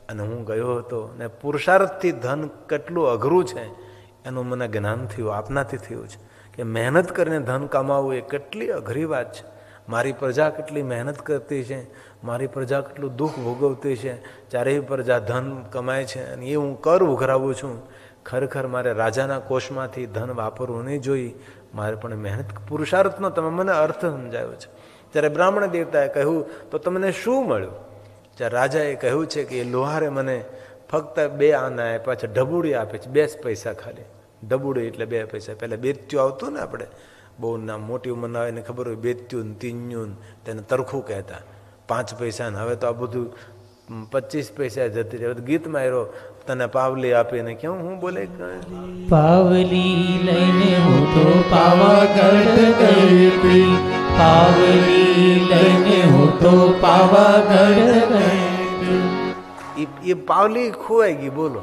અને હું ગયો હતો. ને પુરુષાર્થથી ધન કેટલું અઘરું છે એનું મને જ્ઞાન થયું, આપનાથી થયું છે કે મહેનત કરીને ધન કમાવવું એ કેટલી અઘરી વાત છે. મારી પ્રજા કેટલી મહેનત કરતી છે, મારી પ્રજા કેટલું દુઃખ ભોગવતી છે, ચારેય પ્રજા ધન કમાય છે અને એ હું કર ઉઘરાવું છું. ખરેખર મારે રાજાના કોષમાંથી ધન વાપરવું નહીં જોઈએ, મારે પણ મહેનત પુરુષાર્થનો તમે મને અર્થ સમજાવ્યો છે. ત્યારે બ્રાહ્મણ દેવતાએ કહ્યું તો તમને શું મળ્યું? ત્યારે રાજાએ કહ્યું છે કે એ લોહારે મને ફક્ત 2 આના આપ્યા છે, ઢબુડી આપે છે, 2 પૈસા ખાલી. ઢબુડી એટલે 2 પૈસા. પહેલાં બેત્યું આવતું ને, આપણે બહુ ના મોટી ઉંમરના આવે ને ખબર હોય, બેત્યું ને તીન્યું તેને તરખું કહેતા, 5 પૈસા. ને હવે તો આ બધું 25 પૈસા જતી રહે. ગીતમાં એરો તને પાવલી આપીને કેવું હું બોલે, પાવલી લઈને હું તો પાવાગઢ ગઈ હતી, પાવલી લઈને હું તો પાવાગઢ ગઈ. એ પાવલી ખોવાઈ ગઈ. બોલો,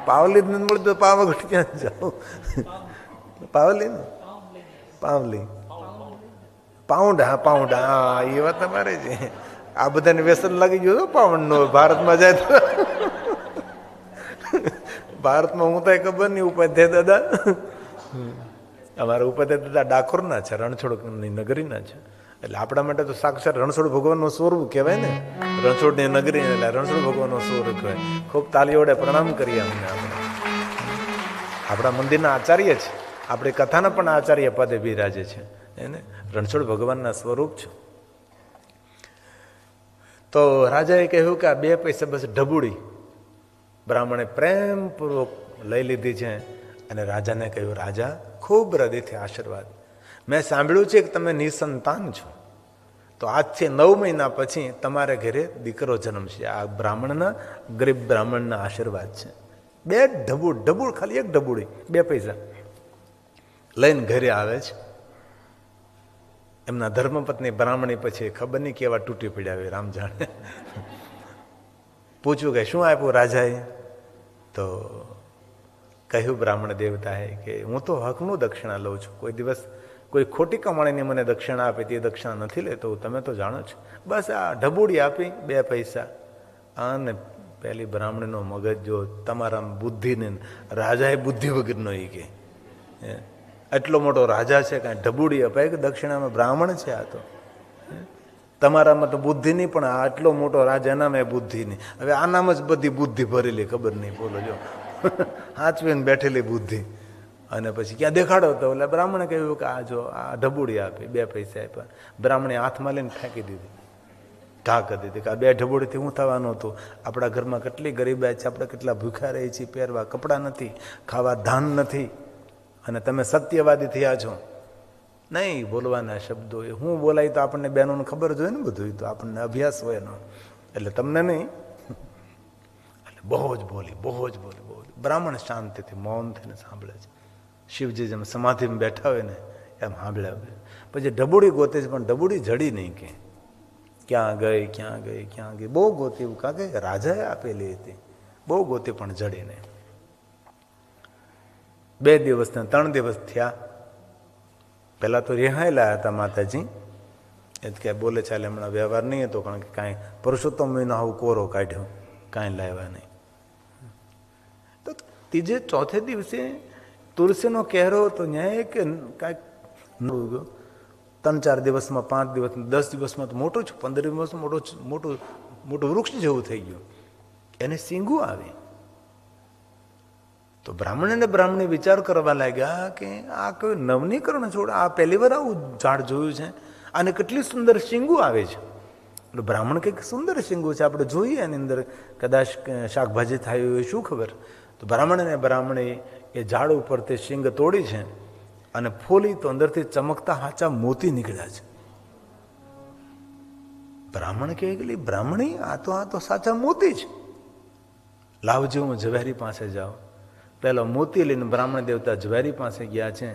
પાવલી જ નથી મળતું તો પાવાગઢ ક્યાં જાઓ? પાવલી ને પાવલી, પાઉન્ડ. હા, પાઉન્ડ. હા, એ વાત તમારે છે. આ બધાને વ્યસન લાગી ગયું પાઉન્ડ નો. ભારતમાં જાય તો ભારતમાં હું તો ખબર નહીં. ઉપાધ્યાય દાદા, અમારા ઉપાધ્યાય દાદા ડાકોરના છે, રણછોડની નગરીના છે. એટલે આપણા માટે તો સાક્ષાત રણછોડ ભગવાનનું સ્વરૂપ કહેવાય ને, રણછોડની નગરી એટલે રણછોડ ભગવાનનું સ્વરૂપ કહેવાય. ખૂબ તાલીઓ વડે પ્રણામ કરીએ અમને. આપણા મંદિરના આચાર્ય છે, આપણી કથાના પણ આચાર્ય પદે બિરાજે છે એને. રણછોડ ભગવાનના સ્વરૂપ છે. તો રાજાએ કહ્યું કે આ 2 પૈસા બસ ઢબુડી બ્રાહ્મણે પ્રેમપૂર્વક લઈ લીધી છે. અને રાજાને કહ્યું, રાજા ખૂબ હૃદયથી આશીર્વાદ, મેં સાંભળ્યું છે કે તમે નિસંતાન છો, તો આજથી 9 મહિના પછી તમારે ઘરે દીકરો જન્મશે. આ બ્રાહ્મણના, ગરીબ બ્રાહ્મણના આશીર્વાદ છે. 2 ઢબુડ, ખાલી 1 ઢબુડી 2 પૈસા લઈને ઘરે આવે છે. એમના ધર્મપત્ની બ્રાહ્મણી પછી ખબર નહીં કેવા તૂટી પડ્યા હોય, રામ જાણે. પૂછ્યું કે શું આપ્યું રાજાએ? તો કહ્યું બ્રાહ્મણ દેવતાએ કે હું તો હકનું દક્ષિણા લઉં છું, કોઈ દિવસ કોઈ ખોટી કમાણીની મને દક્ષિણા આપે તે દક્ષિણા નથી લેતો, તમે તો જાણો છો. બસ આ ઢબુડી આપી 2 પૈસા. અને પેલી બ્રાહ્મણીનો મગજ જો, તમારા બુદ્ધિને, રાજાએ બુદ્ધિ વગરનો એ કે એટલો મોટો રાજા છે, કાંઈ ઢબુડી અપાય કે દક્ષિણામાં? બ્રાહ્મણ છે આ તો. તમારામાં તો બુદ્ધિ નહીં, પણ આટલો મોટો રાજા એનામાં બુદ્ધિ નહીં. હવે આનામાં જ બધી બુદ્ધિ ભરેલી, ખબર નહીં. બોલો, જો હાચવીને બેઠેલી બુદ્ધિ. અને પછી ક્યાં દેખાડો તો એટલે બ્રાહ્મણે કહ્યું કે આ જો આ ઢબુડી આપી, 2 પૈસા આપ્યા. બ્રાહ્મણે હાથમાં લઈને ફેંકી દીધી, ઘા કરી દીધી કે આ 2 ઢબુડીથી હું થવાનું હતું? આપણા ઘરમાં કેટલી ગરીબાઈ છે, આપણે કેટલા ભૂખ્યા રહીએ છીએ, પહેરવા કપડાં નથી, ખાવા ધાન નથી, અને તમે સત્યવાદી થયા છો. નહીં બોલવાના શબ્દો એ હું બોલાય તો આપણને બહેનોને ખબર જ હોય ને, બધું તો આપણને અભ્યાસ હોય એનો, એટલે તમને નહીં. એટલે બહુ જ બોલી. બ્રાહ્મણ શાંતિથી મૌન થઈને સાંભળે છે. શિવજી જેમ સમાધિમાં બેઠા હોય ને એમ સાંભળ્યા હોય. પછી ઢબુડી ગોતે છે, પણ ઢબુડી જડી નહીં. કે ક્યાં ગઈ? બહુ ગોતી, કારણ કે રાજાએ આપેલી હતી. બહુ ગોતી પણ જડી નહીં. 2 દિવસ ને 3 દિવસ થયા. પહેલાં તો રિહાયેલા હતા માતાજી, એ જ કે બોલે ચાલે હમણાં વ્યવહાર નહીં હતો, કારણ કે કાંઈ પુરુષોત્તમ મહિનો આવું કોરો કાઢ્યો, કાંઈ લાવ્યા નહીં. તો ત્રીજે ચોથે દિવસે તુલસીનો કહેરો હતો ન્યાય કે કાંઈક 3-4 દિવસમાં, 5 દિવસમાં, 10 દિવસમાં તો મોટું છું, 15 દિવસમાં મોટું વૃક્ષ જેવું થઈ ગયું. એને સિંગું આવે. તો બ્રાહ્મણ અને બ્રાહ્મણી વિચાર કરવા લાગ્યા કે આ કોઈ નવનીકરણ છોડ, આ પહેલી વાર આવું ઝાડ જોયું છે, અને કેટલી સુંદર સિંગું આવે છે. એટલે બ્રાહ્મણ કંઈક સુંદર સિંગું છે, આપણે જોઈએ એની અંદર કદાચ શાકભાજી થાય હોય, શું ખબર. તો બ્રાહ્મણ અને બ્રાહ્મણી એ ઝાડ ઉપર તે સિંગ તોડી છે અને ફોલી, તો અંદરથી ચમકતા હાચા મોતી નીકળ્યા છે. બ્રાહ્મણ કહે કે બ્રાહ્મણી આ તો સાચા મોતી છે, લાવજો, હું ઝવેરી પાસે જાઉં. પેલો મોતી લઈને બ્રાહ્મણ દેવતા ઝવેરી પાસે ગયા છે.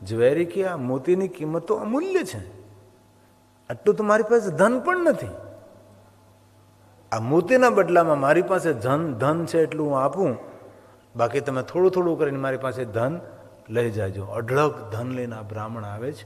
ઝવેરી કે આ મોતીની કિંમત તો અમૂલ્ય છે, આટલું તો મારી પાસે ધન પણ નથી. આ મોતીના બદલામાં મારી પાસે ધન છે એટલું હું આપું, બાકી તમે થોડું થોડું કરીને મારી પાસે ધન લઈ જાજો. અઢળક ધન લઈને આ બ્રાહ્મણ આવે છે.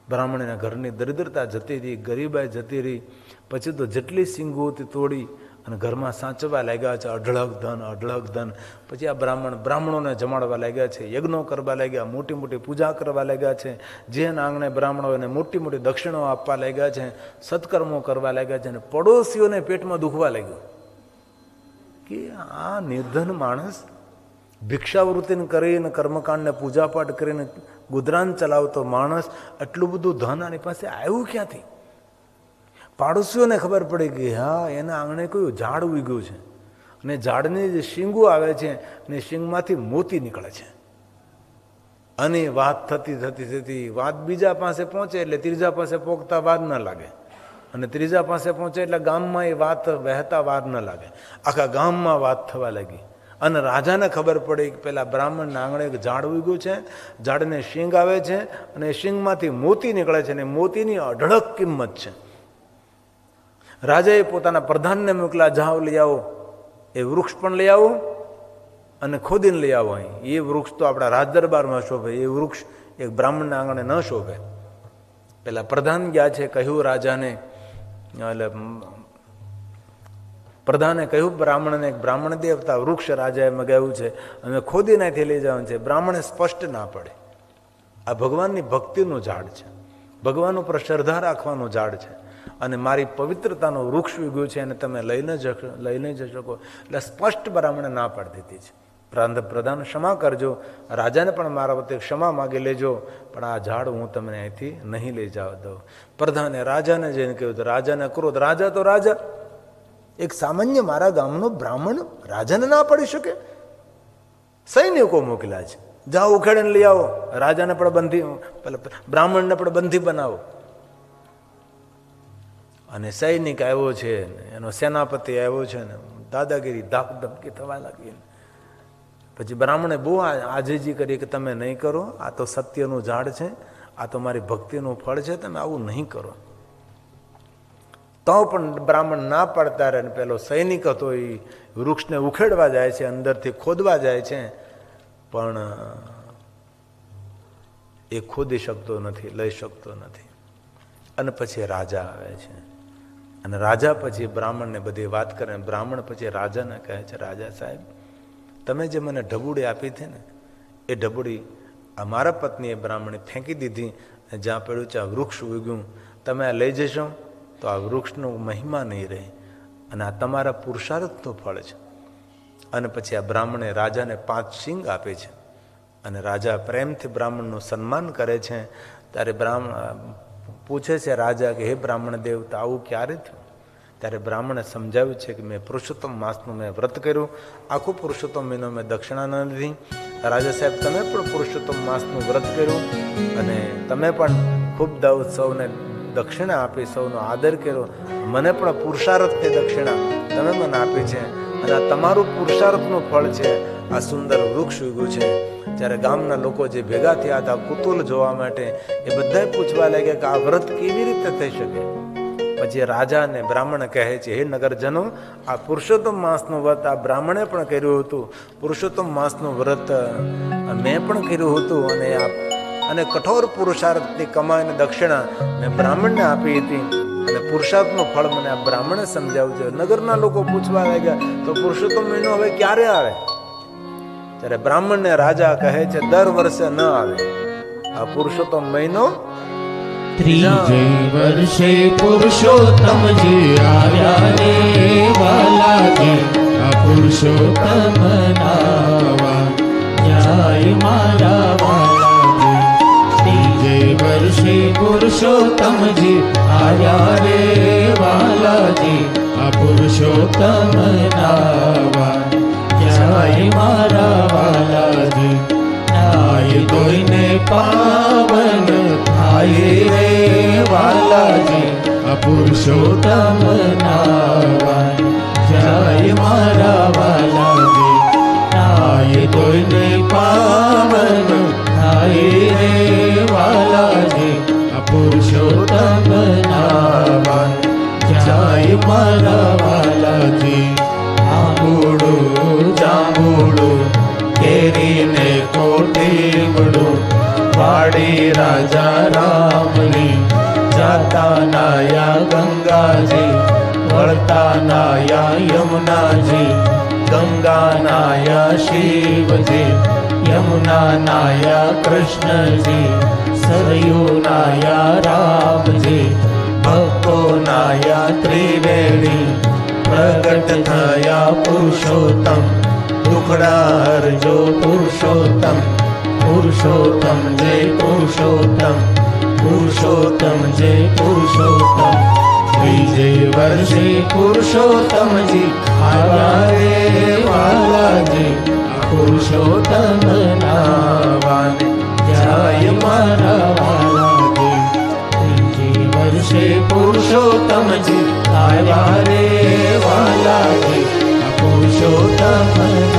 બ્રાહ્મણના ઘરની દરિદ્રતા જતી રહી, ગરીબાઈ જતી રહી. પછી તો જેટલી સિંગો હતી તોડી અને ઘરમાં સાચવવા લાગ્યા છે. અઢળક ધન. પછી આ બ્રાહ્મણોને જમાડવા લાગ્યા છે, યજ્ઞો કરવા લાગ્યા, મોટી મોટી પૂજા કરવા લાગ્યા છે. જેના આંગણે બ્રાહ્મણોને મોટી મોટી દક્ષિણો આપવા લાગ્યા છે, સત્કર્મો કરવા લાગ્યા છે. અને પડોશીઓને પેટમાં દુખવા લાગ્યું કે આ નિર્ધન માણસ ભિક્ષાવૃત્તિને કરીને, કર્મકાંડને પૂજાપાઠ કરીને ગુજરાન ચલાવતો માણસ, આટલું બધું ધન આની પાસે આવ્યું ક્યાંથી? પાડોશીઓને ખબર પડી ગઈ, હા એના આંગણે કોઈ ઝાડ ઉગ્યું છે, અને ઝાડની જે શીંગો આવે છે અને શીંગમાંથી મોતી નીકળે છે. અને વાત થતી વાત બીજા પાસે પહોંચે એટલે ત્રીજા પાસે પહોંચતા વાર ન લાગે, અને ત્રીજા પાસે પહોંચે એટલે ગામમાં એ વાત વહેતા વાર ન લાગે. આખા ગામમાં વાત થવા લાગી. અને રાજાને ખબર પડી કે પેલા બ્રાહ્મણના આંગણે એક ઝાડ ઉગ્યું છે, ઝાડને શીંગ આવે છે, અને શીંગમાંથી મોતી નીકળે છે, અને મોતીની અઢળક કિંમત છે. રાજાએ પોતાના પ્રધાનને મોકલ્યા, જાઓ લઈ આવો, એ વૃક્ષ પણ લઈ આવો અને ખોદીને લઈ આવો. અહીં એ વૃક્ષ તો આપણા રાજદરબારમાં શોભે, એ વૃક્ષ એક બ્રાહ્મણના આંગણે ન શોભે. પેલા પ્રધાન ગયા છે, કહ્યું રાજાને, એટલે પ્રધાને કહ્યું બ્રાહ્મણને, બ્રાહ્મણ દેવતા વૃક્ષ રાજાએ મગાવ્યું છે, અમે ખોદી નાથી લઈ જવાનું છે. બ્રાહ્મણે સ્પષ્ટ ના પડે. આ ભગવાનની ભક્તિનું ઝાડ છે, ભગવાન ઉપર શ્રદ્ધા રાખવાનું ઝાડ છે, અને મારી પવિત્રતાનું વૃક્ષ ઉગ્યું છે, અને તમે લઈ જઈ શકો. એટલે સ્પષ્ટ બ્રાહ્મણે ના પાડી દીધી છે. પ્રધાન ક્ષમા કરજો, રાજાને પણ મારા વખતે ક્ષમા માગી લેજો, પણ આ ઝાડ હું તમને અહીંથી નહીં લઈ જવા દઉં. પ્રધાને રાજાને જઈને કહ્યું, તો રાજાને ક્રોધ. રાજા તો રાજા, એક સામાન્ય મારા ગામનો બ્રાહ્મણ રાજાને ના પડી શકે? સૈનિકો મોકલ્યા છે, જાઓ ઉખેડીને લઈ આવો, રાજાને પણ બંધી, બ્રાહ્મણને પણ બંધી બનાવો. અને સૈનિક આવ્યો છે, એનો સેનાપતિ આવ્યો છે, ને દાદાગીરી ધાક ધમકી થવા લાગી. પછી બ્રાહ્મણે બહુ આજીજી કરી કે તમે નહીં કરો, આ તો સત્યનું ઝાડ છે, આ તો મારી ભક્તિનું ફળ છે, તમે આવું નહીં કરો. તો પણ બ્રાહ્મણ ના પાડતા રહે. પેલો સૈનિક હતો એ વૃક્ષને ઉખેડવા જાય છે, અંદરથી ખોદવા જાય છે, પણ એ ખોદી શકતો નથી, લઈ શકતો નથી. અને પછી રાજા આવે છે, અને રાજા પછી બ્રાહ્મણને બધી વાત કરે. બ્રાહ્મણ પછી રાજાને કહે છે, રાજા સાહેબ, તમે જે મને ઢબુડી આપી હતી ને, એ ઢબુડી આ મારા પત્નીએ બ્રાહ્મણે ફેંકી દીધી, જ્યાં પડ્યું છે આ વૃક્ષ ઉગ્યું, તમે આ લઈ જશો તો આ વૃક્ષનો મહિમા નહીં રહે, અને આ તમારા પુરુષાર્થનું ફળ છે. અને પછી આ બ્રાહ્મણે રાજાને 5 સિંગ આપે છે, અને રાજા પ્રેમથી બ્રાહ્મણનું સન્માન કરે છે. ત્યારે બ્રાહ્મણ પૂછે છે રાજા કે હે બ્રાહ્મણ દેવતા, આવું ક્યારે થયું? ત્યારે બ્રાહ્મણે સમજાવ્યું છે કે મેં પુરુષોત્તમ માસનું મેં વ્રત કર્યું, આખું પુરુષોત્તમ મહિનો મેં દક્ષિણા ન લીધી. રાજા સાહેબ, તમે પણ પુરુષોત્તમ માસનું વ્રત કર્યું, અને તમે પણ ખૂબ સૌને દક્ષિણા આપી, સૌનો આદર કર્યો, મને પણ પુરુષાર્થની દક્ષિણા તમે મને આપી છે, અને આ તમારું પુરુષાર્થનું ફળ છે, આ સુંદર વૃક્ષ ઉગ્યું છે. ત્યારે ગામના લોકો જે ભેગા થયા હતા કુતુલ જોવા માટે, એ બધાય પૂછવા લાગ્યા કે આ વ્રત કેવી રીતે થઈ શકે. પછી રાજા અને બ્રાહ્મણ કહે છે, હે નગરજનો, આ પુરુષોત્તમ માસનું વ્રત આ બ્રાહ્મણે પણ કર્યું હતું, પુરુષોત્તમ માસનું વ્રત મેં પણ કર્યું હતું, અને કઠોર પુરુષાર્થની કમાઈને દક્ષિણા મેં બ્રાહ્મણને આપી હતી, અને પુરુષાર્થનું ફળ મને આ બ્રાહ્મણે સમજાવ્યું છે. નગરના લોકો પૂછવા લાગ્યા, તો પુરુષોત્તમ મહિનો હવે ક્યારે આવે? ત્યારે બ્રાહ્મણને રાજા કહે છે, દર વર્ષે ન આવે, આ પુરુષોત્તમ મહિનો ત્રીજે વર્ષે પુરુષોત્તમજી આવ્યા રે વાલાજી, આ પુરુષોત્તમ નાવા જાય મારા વાલાજી. ત્રીજે વર્ષે પુરુષોત્તમજી આવ્યા રે વાલાજી, આ પુરુષોત્તમ નાવા જાય મારા વાલાજી. નાય ધોઈને પાવન થાય રે વાલાજી, આ પુરુષોત્તમ નાવા જાય મારા વાલાજી. નાય ધોઈને પાવન થાય રે વાલાજી, આ પુરુષોત્તમ નાવા જાય મારા વાલાજી. આંબુડું જાંબુડું કેરીને કોટીબડું વાડી રાજા રામની, જાતા નાયા ગંગાજી, વળતા નાયા યમુનાજી. ગંગા નાયા શિવજી, યમુના નાયા કૃષ્ણજી, સરયુ નાયા રામજી, ભક્તો નાયા ત્રિવેણી. પ્રગટ થયા પુરુષોત્તમ, દુખડા હરજો પુરુષોત્તમ. પુરુષોત્તમ જય પુરુષોત્તમ, પુરુષોત્તમ જય પુરુષોત્તમ. ત્રીજે વર્ષે પુરુષોત્તમજી આવ્યા રે વાલાજી, પુરુષોત્તમ નાવાને જાય મારા વાલાજી. ત્રીજે વર્ષે પુરુષોત્તમજી આવ્યા રે વાલાજી, પુરુષોત્તમ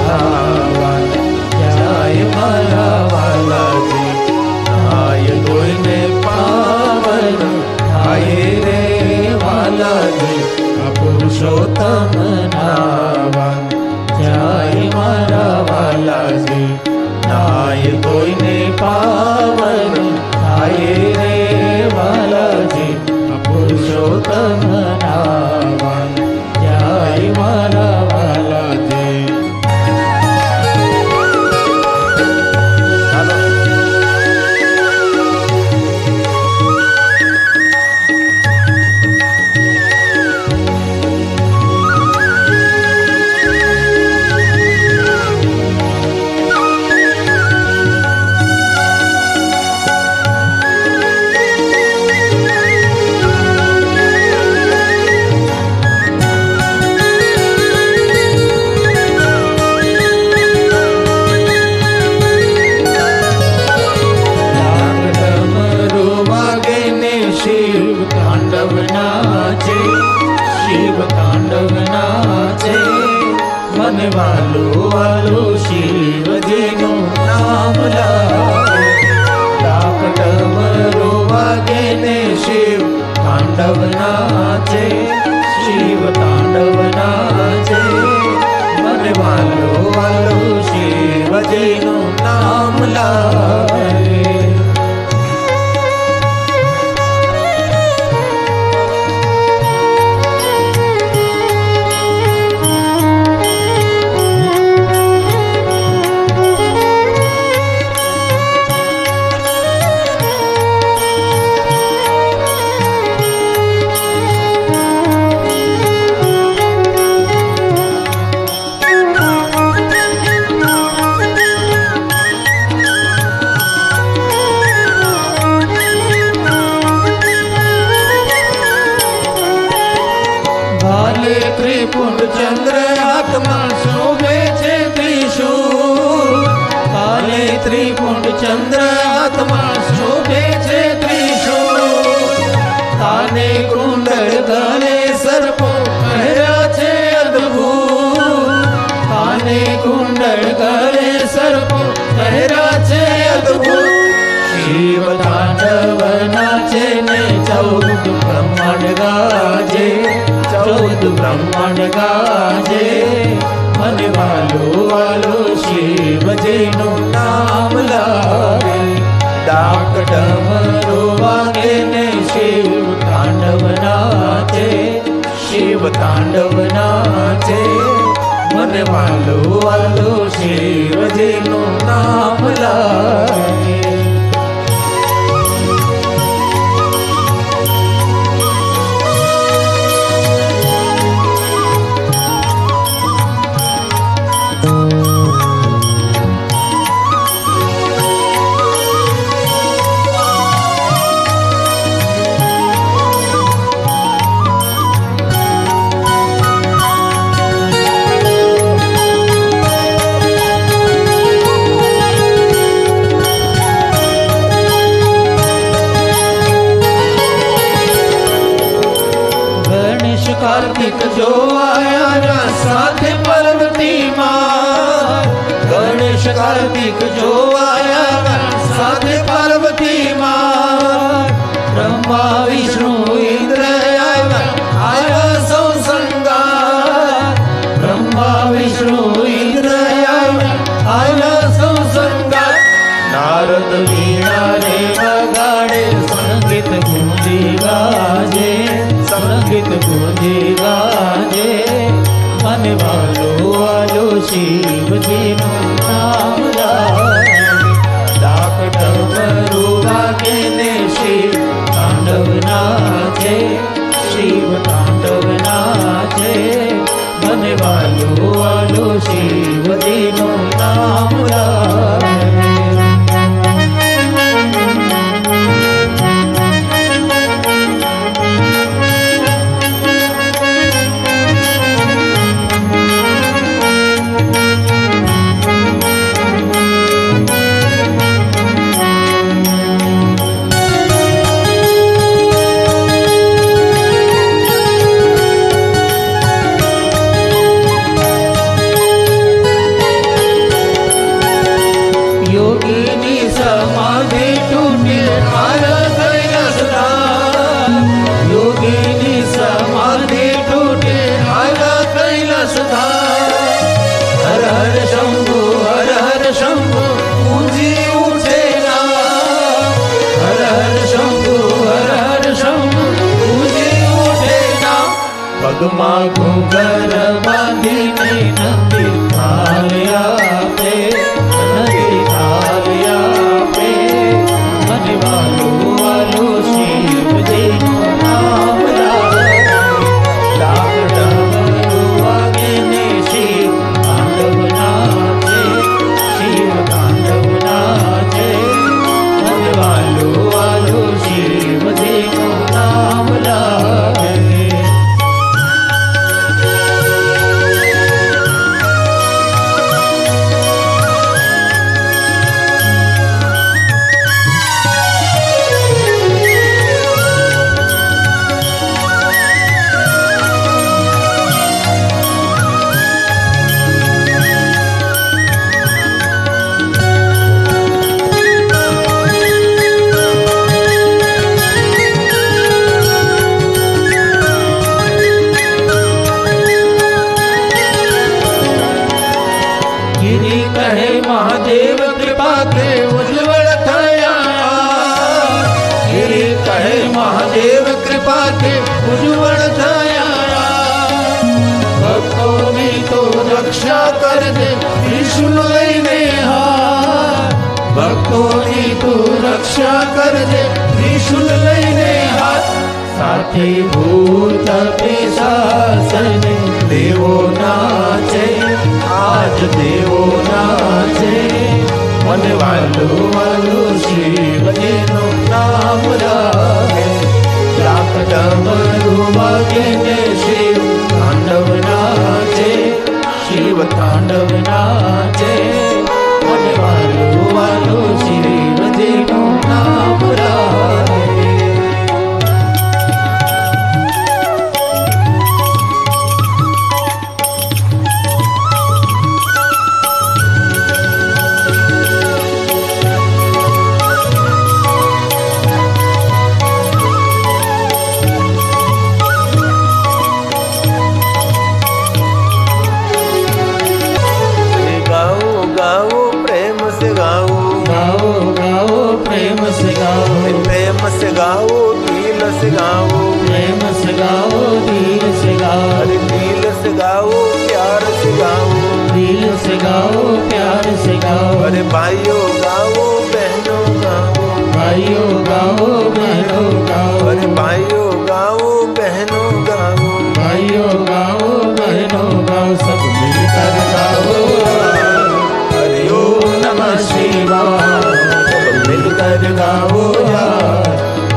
નાવાને જાય મારા વાલાજી. નાય ધોઈને પાવન થાય રે વાલાજી, આ પુરુષોત્તમ નાવા જાય મારા વાલાજી. નાય ધોઈને પાવન થાય રે વાલાજી, આ પુરુષોત્તમ નાવા જાય મારા વાલાજી. હાલો. શિવ તાંડવ નાચે, શિવ તાંડવ નાચે. મને વાલો વાલો શિવજીનું નામ લાગે. ડાક ડમરો વાગે ને શિવ તાંડવ નાચે, શિવ તાંડવ નાચે. મને વાલો વાલો શિવજીનું નામ લાગે. ત્રિપુંડ ચંદ્ર હાથમાં શોભે છે ત્રિશૂળ. કાલે ત્રિપુંડ ચંદ્ર હાથમાં શોભે છે ત્રિશૂળ. કાને કુંડળ ગળે સર્પો પહેર્યા છે અદ્ભુત. કાને કુંડળ ગળે સર્પો પહેર્યા છે અદ્ભુત. શિવ તાંડવ નાચે ને 14 બ્રહ્માંડ ગાજે, 14 બ્રહ્માંડ ગાજે. મને વાલો વાલો શિવજીનું નામ લાગે. ડાક ડમરો વાગે ને શિવ તાંડવ નાચે, શિવ તાંડવ નાચે. મને વાલો વાલો શિવજીનું નામ લાગે. કાર્તિક જોવાયા સાથે પાર્વતી માં ગણેશ કાર્તિક જોવાયા સાથે પાર્વતી માં બ્રહ્મા વિષ્ણુ ઇન્દ્ર આયા સૌ સંગાત બ્રહ્મા વિષ્ણુ ઇન્દ્ર આયા સૌ સંગાત નારદ વીણા રે વગાડે સંગીત ગુંજી ગાજે સંગીત ગુંજી ગાજે મને વાલો વાલો શિવજીનું નામ લાગે ડાક ડમરુ વાગે ને શિવ તાંડવ નાચે શિવ તાંડવ નાચે મને વાલો વાલો શિવજીનું નામ લાગે યોગીની સમાધિ તૂટે હાર કૈલાસધામ યોગીની સમાધિ તૂટે હાર કૈલાસધામ હર હર શંભુ પૂંજી ઉઠે નામ હર હર શંભુ પૂંજી ઉઠે નામ પગમાં ઘૂંઘર બાંધીને નંદી થાલ્યા પે મને વાલો વાલો શિવજીનું નામ લાગે ડાક ડમરુ વાગે ને શિવ તાંડવ નાચે શિવ તાંડવ નાચે મને વાલો વાલો શિવજીનું નામ લાગે गिरी कहे महादेव कृपा के उज्ज्वल थया गिरी कहे महादेव कृपा के उज्ज्वल थया भक्तों ने तो रक्षा कर दे त्रिशूल लईने हाथ भक्तों ने तो रक्षा कर दे त्रिशूल लईने हाथ साथे भूत पिशाच देवो नाचे आज देवो नाचे મને વાલો વાલો શિવજીનું નામ લાગે ડાક ડમરુ વાગે ને શિવ તાંડવ નાચે શિવ તાંડવ નાચે મને વાલો વાલો શિવજીનું નામ લાગે गाओ दिल से गाओ प्रेम से गाओ दिल से गाओ अरे दिल से गाओ प्यार से गाओ दिल से गाओ प्यार से गाओ अरे भाइयों गाओ बहनों गाओ भाइयों गाओ बहनों गाओ अरे भाइयों गाओ बहनों गाओ भाइयों गाओ बहनों गाओ सब मिलकर गाओ हरि ओम नमः शिवाय सब मिलकर गाओ यार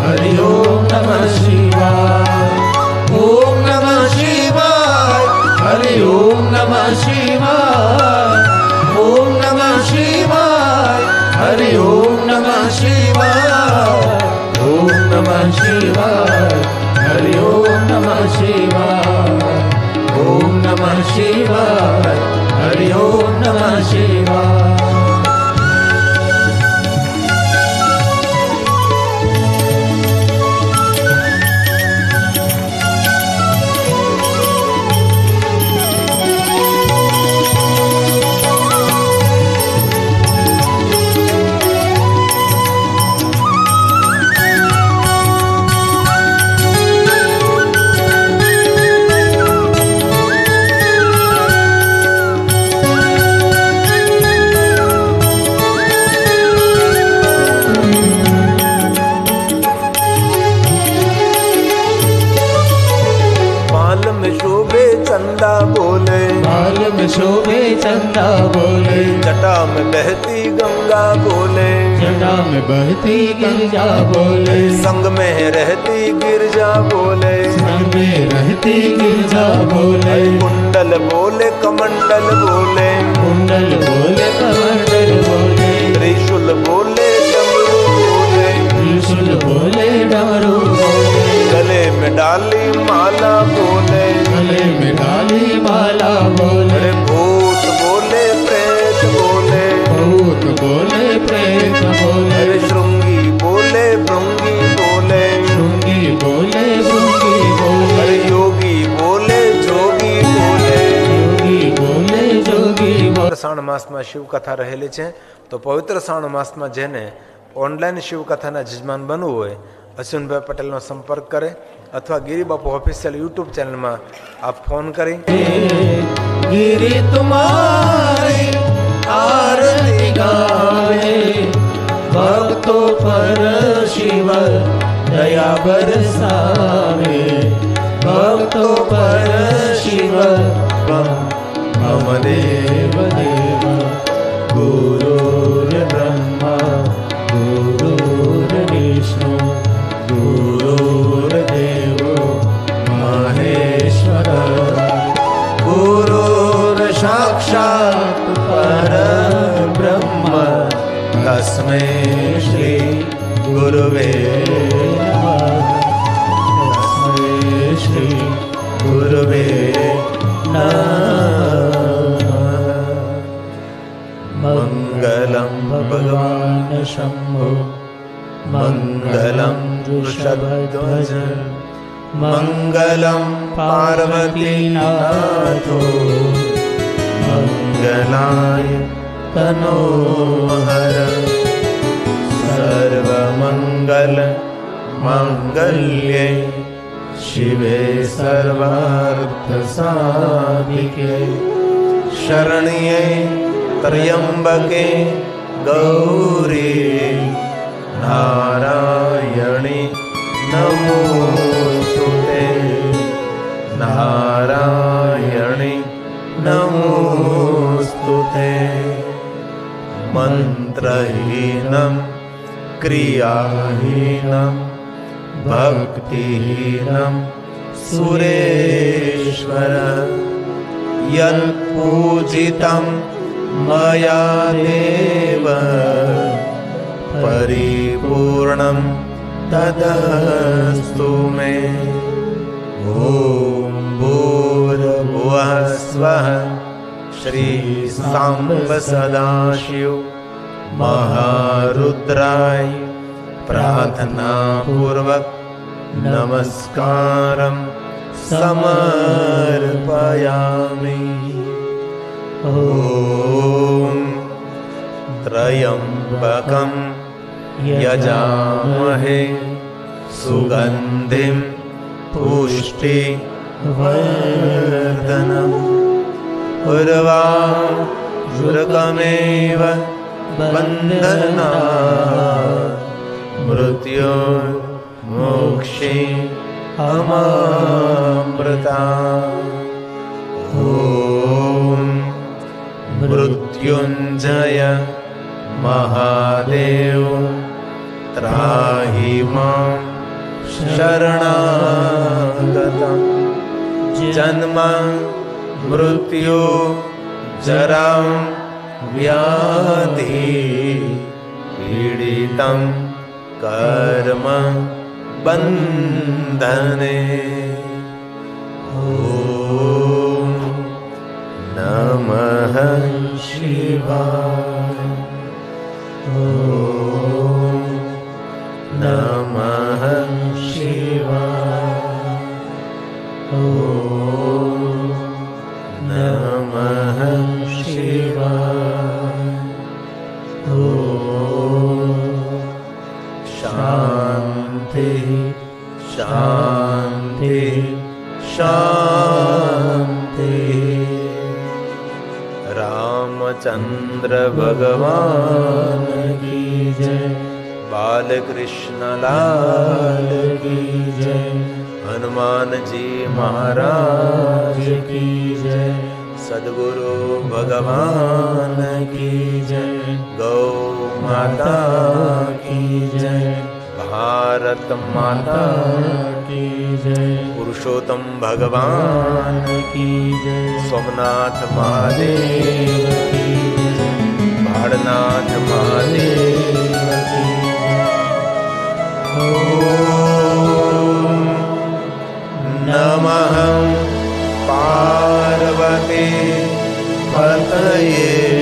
हरि ओम नमः शिवाय ओम नमः शिवाय हरि ओम नमः शिवाय ओम नमः शिवाय हरि ओम नमः शिवाय ओम नमः शिवाय हरि ओम नमः शिवाय। नमः शिवाय, हरि ओम नमः शिवाय। चंदा बोले, बाल में शोभे चंदा बोले, जटा में बहती गंगा बोले, जटा में बहती गिरजा बोले, संग में रहती गिरजा बोले, संग में रहती गिरजा बोले, कुंडल बोले कमंडल बोले, कुंडल बोले कमंडल बोले, त्रिशूल बोले डमरू बोले, त्रिशूल बोले डमरू बोले, गले में डाली माला बोले, गले में डाली माला बोले, अरे भूत बोले प्रेत बोले, भूत बोले प्रेत बोले, अरे श्रृंगी बोले भृंगी बोले, श्रृंगी बोले भृंगी बोले, अरे योगी बोले जोगी बोले, योगी बोले जोगी बोले। શ્રાવણ માસમાં શિવ કથા રહેલી છે, તો પવિત્ર શ્રાવણ માસમાં જેને ઓનલાઈન શિવ કથાના જજમાન બનવું હોય અશ્વિનભાઈ પટેલનો સંપર્ક કરે અથવા ગિરિબાપુ ઓફિશિયલ યુટ્યુબ ચેનલમાં આપ ફોન કરી गिरि तुम्हारी आरती गावे, भक्तों पर शिव दया बरसावे, भक्तों पर शिव मम देव देव, गुरुर् ब्रह्मा गुरुर् विष्णु गुरुर्देवो महेश्वर, गुरुर् साक्षात् परब्रह्म, तस्मै श्री गुरुवे नमः, तस्मै श्री गुरुवे नमः। मंगलम भगवान शंभो, मंगलम वृषभध्वज, मंगलम पार्वतीनाथो, मंगलाय तनोहर, सर्वमंगल मांगल्ये शिवे सर्वार्थ साधिके, शरण्ये त्र्यंबके गौरी नारायणी नमोस्तुते, नारायणी नमोस्तुते। मंत्रहीनं क्रियाहीनं भक्तिहीनं सुरेश्वर, यत्पूजितं मया देव परिपूर्णं तदस्तु मे। ॐ भूर्भुवः स्वः श्री सांब सदाशिव महारुद्राय प्रार्थना पूर्वक नमस्कारं समर्पयामि। ॐ त्र्यंबकं यजामहे सुगंधिं पुष्टिवर्धनम्, उर्वारुकमेव बन्धनात् मृत्योर्मोक्षे अमामृतात्। ॐ मृत्युञ्जय महादेव त्राहि मां शरणागतं, जन्म मृत्यु जरा व्याधि पीडितं कर्म बन्धने। ॐ शिवाय ओम नमः शिवाय ओम नमः शिवाय ओम शांति शांति शांति। रामचंद्र भगवान की जय बालकृष्ण लाल की जय हनुमान जी महाराज की जय सद्गुरु भगवान की जय गौ माता की जय भारत माता की जय पुरुषोत्तम भगवान की जय सोमनाथ महादेव की जय भाड़नाथ महादेव की ओम नमः पार्वती पतये